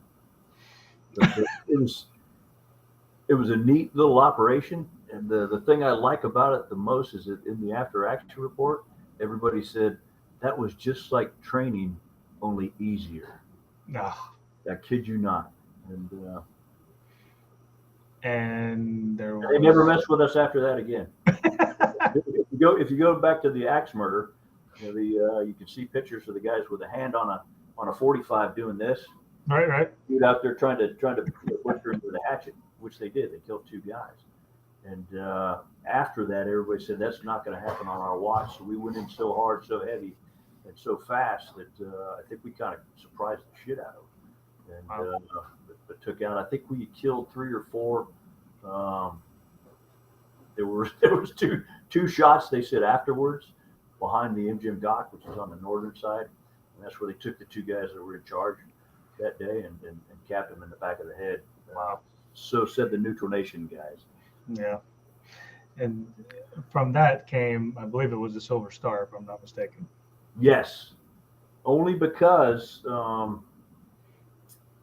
But it was a neat little operation, and the thing I like about it the most is that in the after action report, everybody said that was just like training, only easier. No. I kid you not. And there was... They never messed with us after that again. If you go back to the axe murder, you can see pictures of the guys with a hand on a 45 doing this. Right. Dude out there trying to butcher him with a hatchet, which they did. They killed 2 guys. And after that, everybody said that's not going to happen on our watch. So we went in so hard, so heavy, and so fast that I think we kind of surprised the shit out of them. And wow. But took out. I think we killed 3 or 4. There was two shots. They said afterwards behind the MGM dock, which is on the northern side, and that's where they took the 2 guys that were in charge that day and capped them in the back of the head. Wow. So said the neutral nation guys. Yeah. And from that came, I believe it was the Silver Star, if I'm not mistaken. Yes, only because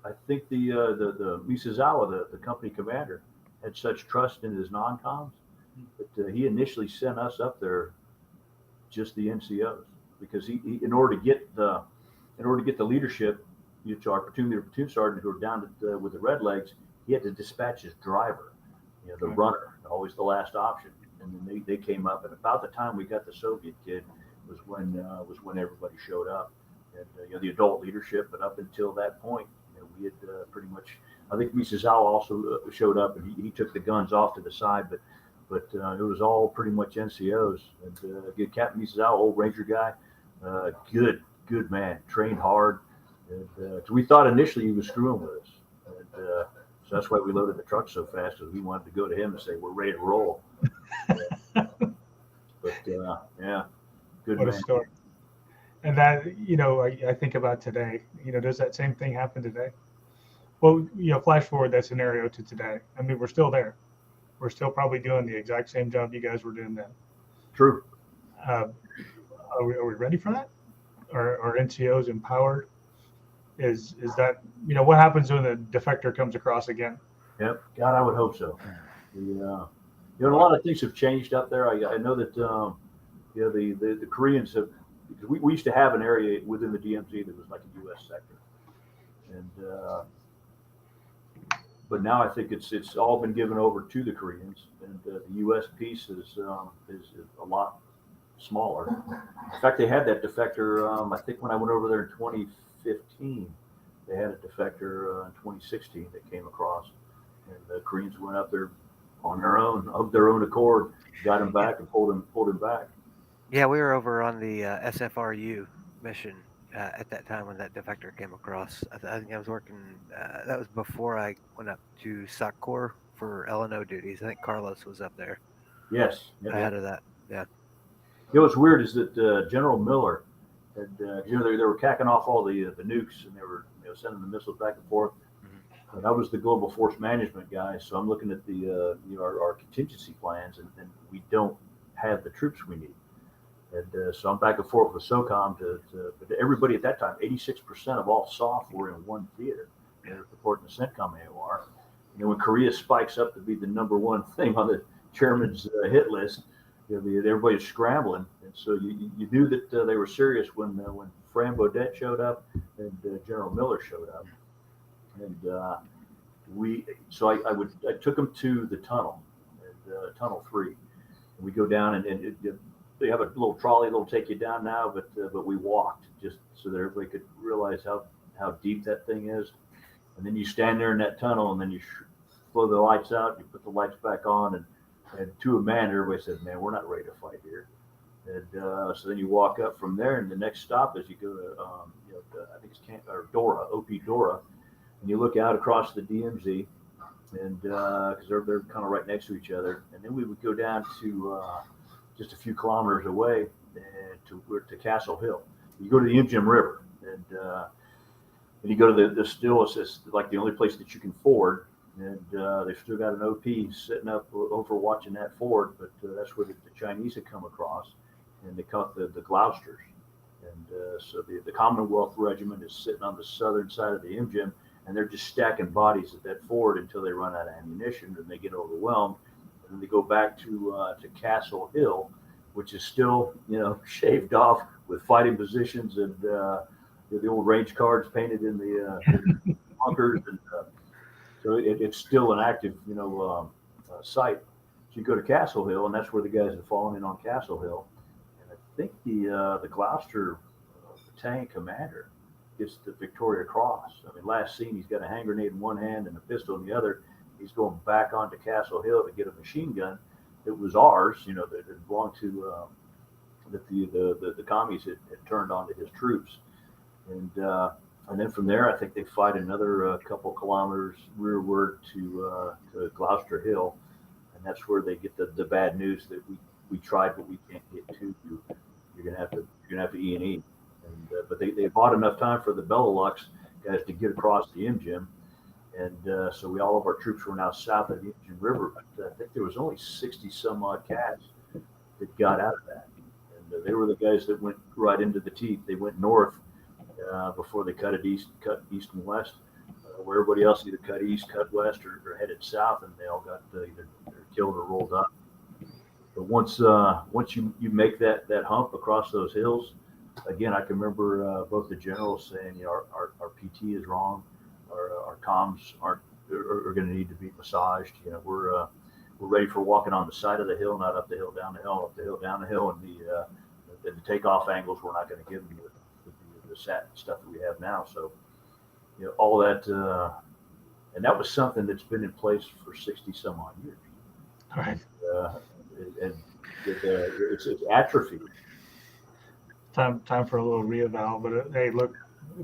I think the Misazawa, the company commander, had such trust in his non-coms that he initially sent us up there, just the NCOs, because he in order to get the leadership, our platoon sergeant who were down with the Red Legs, he had to dispatch his driver, the runner, always the last option. And then they came up, and about the time we got the Soviet kid was when everybody showed up, and the adult leadership. But up until that point, we had pretty much. I think Misazawa also showed up, and he took the guns off to the side, but it was all pretty much NCOs. And Captain Misazawa, old Ranger guy, good man, trained hard. And so we thought initially he was screwing with us. And, so that's why we loaded the truck so fast, because we wanted to go to him and say, we're ready to roll. But yeah, good what man. A story. And that, I think about today, does that same thing happen today? Well, flash forward that scenario to today. I mean, we're still there. We're still probably doing the exact same job you guys were doing then. True. Are we ready for that? Are NCOs empowered? Is that, what happens when the defector comes across again? Yep. God, I would hope so. A lot of things have changed up there. I know that the Koreans have, because we used to have an area within the DMZ that was like a U.S. sector, and but now I think it's all been given over to the Koreans, and the U.S. piece is a lot smaller. In fact, they had that defector. I think when I went over there in 2015, they had a defector in 2016 that came across, and the Koreans went up there on their own, of their own accord, got him back and pulled him back. Yeah, we were over on the SFRU mission at that time when that defector came across. I think I was working. That was before I went up to SOC Corps for L&O duties. I think Carlos was up there. Yes. Ahead of that. Yeah. What's weird is that General Miller had, they were cacking off all the nukes, and they were sending the missiles back and forth. Mm-hmm. And I was the global force management guy, so I'm looking at the our contingency plans, and we don't have the troops we need. And so I'm back and forth with SOCOM but everybody at that time, 86% of all SOF were in one theater. They were supporting the CENTCOM AOR. And then when Korea spikes up to be the number one thing on the chairman's hit list, everybody's scrambling. And so you knew that they were serious when Fran Beaudet showed up and General Miller showed up. And I took them to the tunnel, Tunnel 3. And we go down and they have a little trolley that'll take you down now, but we walked just so that everybody could realize how deep that thing is. And then you stand there in that tunnel, and then you blow the lights out, you put the lights back on, and to a man, everybody said, "Man, we're not ready to fight here." And so then you walk up from there, and the next stop is you go to I think it's Dora, OP Dora, and you look out across the DMZ, and because they're kind of right next to each other, and then we would go down to just a few kilometers away, to Castle Hill. You go to the Imjim River, and you go to the still, it's like the only place that you can ford, and they've still got an OP sitting up overwatching that ford, but that's where the Chinese had come across, and they caught the Gloucesters. And so the Commonwealth Regiment is sitting on the southern side of the Imjim, and they're just stacking bodies at that ford until they run out of ammunition and they get overwhelmed. And then they go back to Castle Hill, which is still, shaved off with fighting positions and the old range cards painted in the bunkers, and so it's still an active, site. So you go to Castle Hill, and that's where the guys have fallen in on Castle Hill. And I think the Gloucester battalion commander gets the Victoria Cross. I mean, last scene, he's got a hand grenade in one hand and a pistol in the other. He's going back onto Castle Hill to get a machine gun. It was ours, that belonged to that the commies had turned onto his troops, and then from there, I think they fight another couple kilometers rearward to Gloucester Hill, and that's where they get the bad news that we tried, but we can't get to you. You're gonna have to E&E, but they bought enough time for the Benelux guys to get across the Imjim. And so all of our troops were now south of the Imjim River. But I think there was only 60 some odd cats that got out of that. And they were the guys that went right into the teeth. They went north before they cut east and west, where everybody else either cut east, cut west, or headed south, and they all got either killed or rolled up. But once you make that hump across those hills, again, I can remember both the generals saying, our PT is wrong. Our comms are going to need to be massaged. We're ready for walking on the side of the hill, not up the hill, down the hill, up the hill, down the hill, and the takeoff angles we're not going to give them with the sat stuff that we have now. So, all that, and that was something that's been in place for 60 some odd years. Right. And it's atrophied. Time for a little reeval. But hey, look.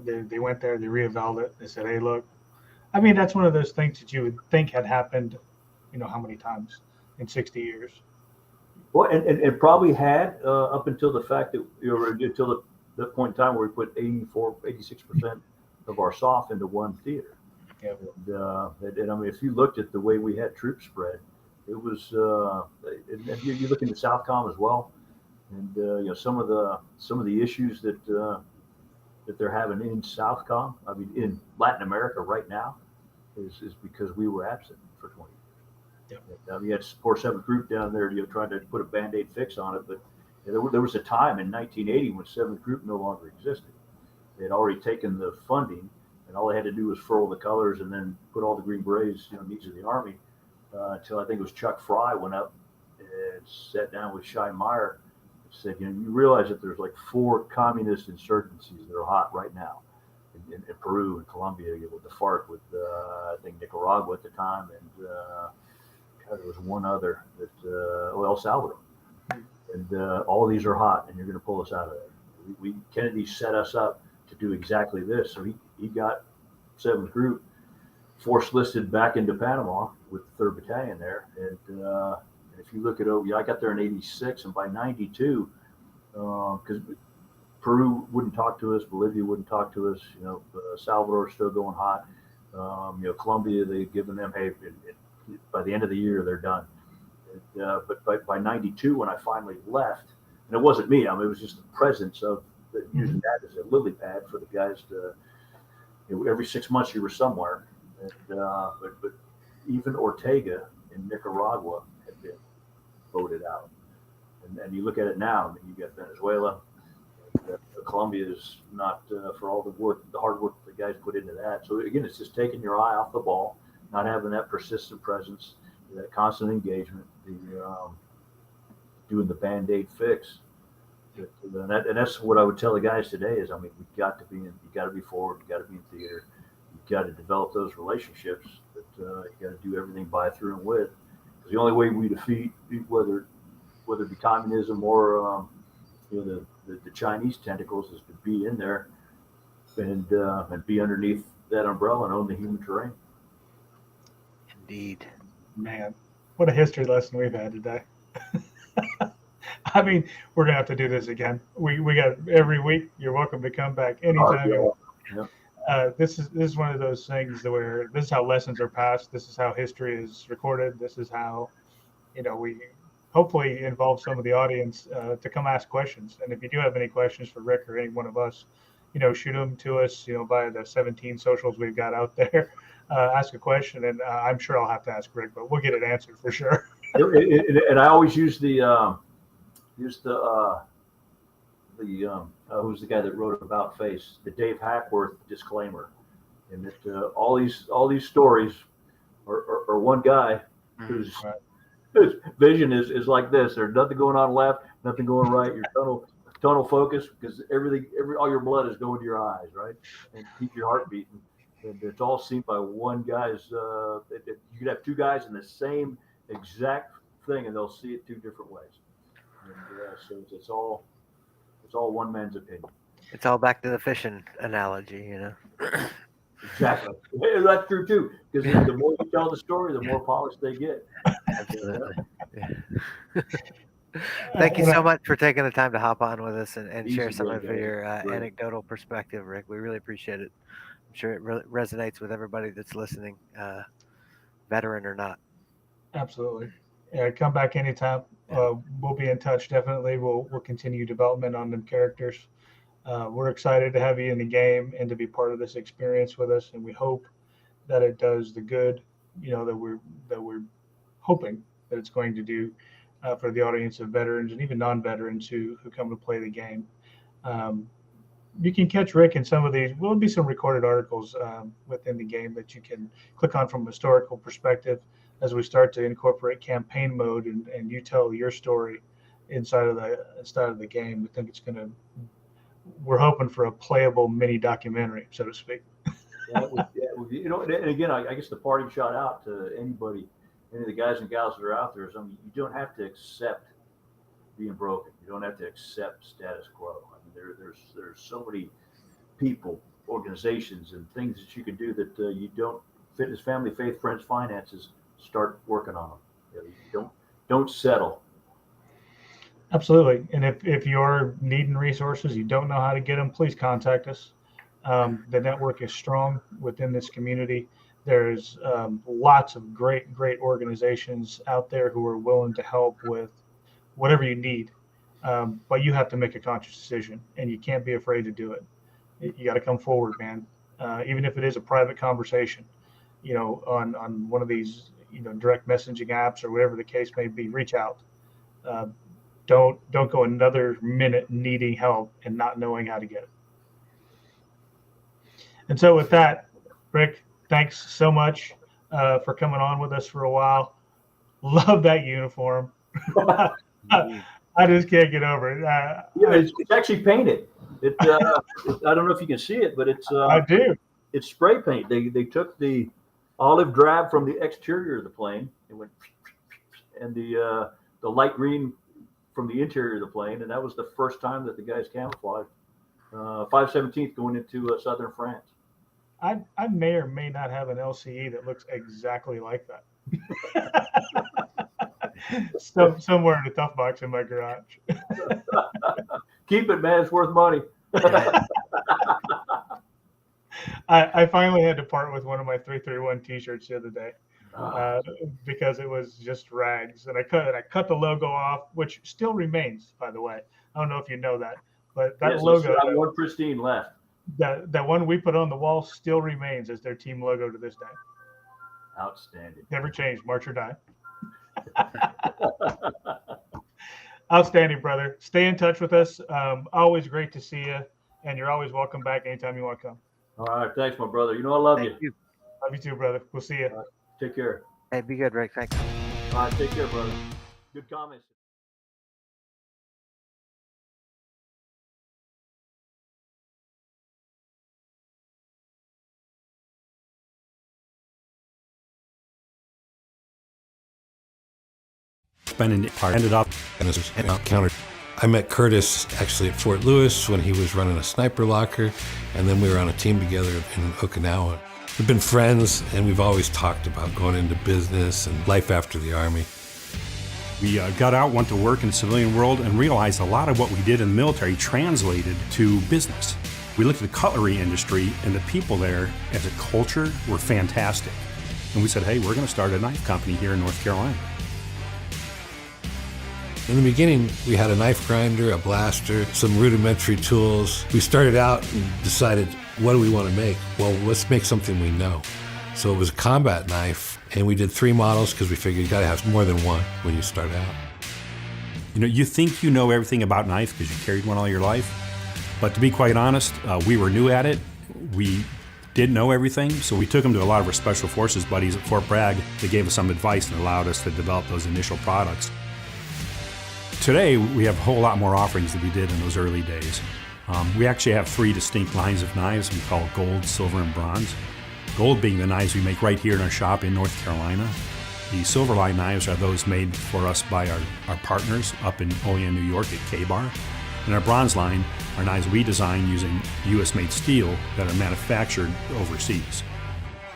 They went there, they reevaluated it. They said, hey, look, I mean, that's one of those things that you would think had happened, how many times in 60 years? Well, and it probably had up until the fact that, until the point in time where we put 86% of our SOF into one theater. Yeah. And I mean, if you looked at the way we had troops spread, it was, and you look into Southcom as well. And, some of the issues that they're having in Southcom, I mean, in Latin America right now, is because we were absent for 20 years. Yep. You had poor 7th Group down there, trying to put a Band-Aid fix on it, but there was a time in 1980 when 7th Group no longer existed. They had already taken the funding, and all they had to do was furl the colors and then put all the Green Berets, needs of the Army, until I think it was Chuck Fry went up and sat down with Shai Meyer. Said, you realize that there's like 4 communist insurgencies that are hot right now in Peru and Colombia, with the FARC, with I think Nicaragua at the time, and there was one other that El Salvador, and all of these are hot, and you're going to pull us out of there. Kennedy set us up to do exactly this, so he got 7th Group force listed back into Panama with the 3rd Battalion there, and if you look at I got there in '86, and by '92, because Peru wouldn't talk to us, Bolivia wouldn't talk to us, Salvador still going hot, Colombia, they've given them, hey, by the end of the year they're done. But by '92, when I finally left, and it wasn't me, I mean, it was just the presence of using that as a lily pad for the guys to, every 6 months you were somewhere, and but even Ortega in Nicaragua had been voted out, and you look at it now. I mean, you got Venezuela. Colombia is not for all the hard work the guys put into that. So again, it's just taking your eye off the ball, not having that persistent presence, that constant engagement, doing the Band-Aid fix. And that's what I would tell the guys today is, I mean, you got to be forward, you got to be in theater, you got to develop those relationships, but you got to do everything by, through, and with. Because the only way we defeat, whether it be communism or the Chinese tentacles, is to be in there and be underneath that umbrella and own the human terrain. Indeed. Man, what a history lesson we've had today. I mean, we're gonna have to do this again. We got every week. You're welcome to come back anytime you want. Yeah. This is one of those things where this is how lessons are passed. This is how history is recorded. This is how we hopefully involve some of the audience to come ask questions. And if you do have any questions for Rick or any one of us, shoot them to us. Via the 17 socials we've got out there. Ask a question, and I'm sure I'll have to ask Rick, but we'll get it answered for sure. And I always use the who's the guy that wrote About Face, the Dave Hackworth disclaimer, and that all these stories are one guy whose his vision is like this. There's nothing going on left, nothing going right. You're tunnel focus because all your blood is going to your eyes, right, and keep your heart beating. And it's all seen by one guy's. You could have two guys in the same exact thing, and they'll see it two different ways. And, so it's all one man's opinion. It's all back to the fishing analogy, Exactly. That's true too, because the more you tell the story, the more polished they get. Absolutely. Yeah. Thank you so much for taking the time to hop on with us and share some of your anecdotal perspective, Rick. We really appreciate it. I'm sure it resonates with everybody that's listening, veteran or not. Absolutely. Yeah, come back anytime. We'll be in touch. Definitely. We'll continue development on them characters. We're excited to have you in the game and to be part of this experience with us. And we hope that it does the good, that we're hoping that it's going to do for the audience of veterans and even non-veterans who come to play the game. You can catch Rick in some of these. Will be some recorded articles within the game that you can click on from a historical perspective as we start to incorporate campaign mode and you tell your story inside of the game. I think we're hoping for a playable mini documentary, so to speak. And again, I guess the parting shot out to anybody, any of the guys and gals that are out there is, you don't have to accept being broken. You don't have to accept status quo. I mean, there's so many people, organizations, and things that you can do that you don't. Fitness, family, faith, friends, finances. Start working on them. You don't settle. Absolutely. And if you're needing resources, you don't know how to get them, please contact us. The network is strong within this community. There's lots of great organizations out there who are willing to help with whatever you need. But you have to make a conscious decision, and you can't be afraid to do it. You got to come forward, man. Even if it is a private conversation, on one of these, direct messaging apps or whatever the case may be, reach out. Don't go another minute needing help and not knowing how to get it. And so with that, Rick, thanks so much for coming on with us for a while. Love that uniform. I just can't get over it. It's actually painted. I don't know if you can see it, but it's. I do. It's spray paint. They took the olive drab from the exterior of the plane and went, and the light green from the interior of the plane, and that was the first time that the guys camouflaged 5/17th going into southern France. I may or may not have an LCE that looks exactly like that. Somewhere in a tough box in my garage. Keep it, man. It's worth money. I finally had to part with one of my 331 T-shirts the other day because it was just rags, and I cut the logo off, which still remains, by the way. I don't know if you know that, but that logo. Got one pristine left. That one we put on the wall still remains as their team logo to this day. Outstanding. Never changed, march or die. Outstanding, brother. Stay in touch with us. Always great to see you, and you're always welcome back anytime you want to come. All right, thanks, my brother. I love Thank you. Love you too, brother. We'll see you. Take care. Hey, be good, Rick. Thanks. All right, take care, brother. Good comments. Ended up And this was encountered. I met Curtis actually at Fort Lewis when he was running a sniper locker, and then we were on a team together in Okinawa. We've been friends, and we've always talked about going into business and life after the Army. We got out, went to work in the civilian world, and realized a lot of what we did in the military translated to business. We looked at the cutlery industry, and the people there, as a culture, were fantastic. And we said, hey, we're going to start a knife company here in North Carolina. In the beginning, we had a knife grinder, a blaster, some rudimentary tools. We started out and decided, what do we want to make? Well, let's make something we know. So it was a combat knife, and we did 3 models because we figured you got to have more than one when you start out. You know, you think you know everything about knife because you carried one all your life. But to be quite honest, we were new at it. We didn't know everything, so we took them to a lot of our special forces buddies at Fort Bragg. They gave us some advice and allowed us to develop those initial products. Today, we have a whole lot more offerings than we did in those early days. We actually have 3 distinct lines of knives we call gold, silver, and bronze. Gold being the knives we make right here in our shop in North Carolina. The silver line knives are those made for us by our partners up in Olean, New York at K-Bar. And our bronze line are knives we design using US-made steel that are manufactured overseas.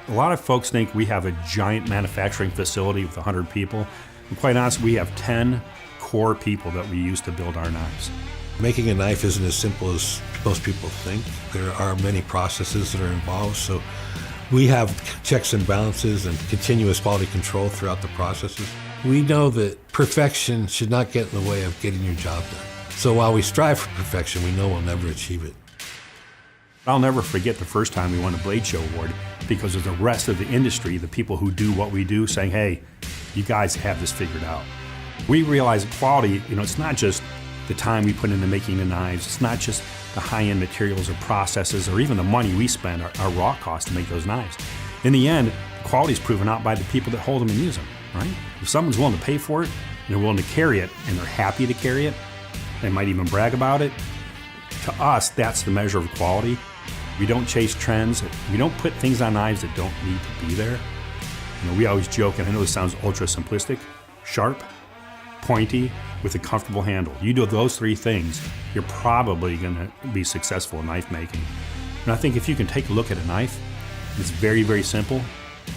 A lot of folks think we have a giant manufacturing facility with 100 people. And quite honestly, we have 10 core people that we use to build our knives. Making a knife isn't as simple as most people think. There are many processes that are involved, so we have checks and balances and continuous quality control throughout the processes. We know that perfection should not get in the way of getting your job done. So while we strive for perfection, we know we'll never achieve it. I'll never forget the first time we won a Blade Show award because of the rest of the industry, the people who do what we do, saying, hey, you guys have this figured out. We realize quality, it's not just the time we put into making the knives, it's not just the high-end materials or processes or even the money we spend, our raw cost to make those knives. In the end, quality is proven out by the people that hold them and use them, right? If someone's willing to pay for it and they're willing to carry it and they're happy to carry it, they might even brag about it. To us, that's the measure of quality. We don't chase trends. We don't put things on knives that don't need to be there. We always joke, and I know this sounds ultra simplistic, sharp, pointy, with a comfortable handle. You do those 3 things, you're probably going to be successful in knife making. And I think if you can take a look at a knife, it's very, very simple,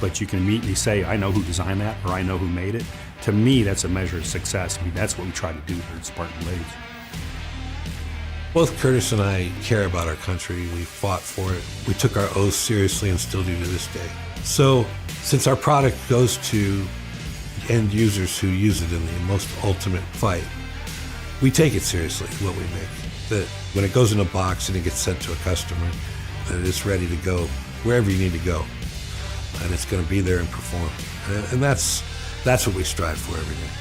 but you can immediately say, I know who designed that, or I know who made it. To me, that's a measure of success. That's what we try to do here at Spartan Blades. Both Curtis and I care about our country. We fought for it. We took our oath seriously and still do to this day. So since our product goes to end users who use it in the most ultimate fight, we take it seriously, what we make. That when it goes in a box and it gets sent to a customer, that it's ready to go wherever you need to go. And it's going to be there and perform. And that's what we strive for every day.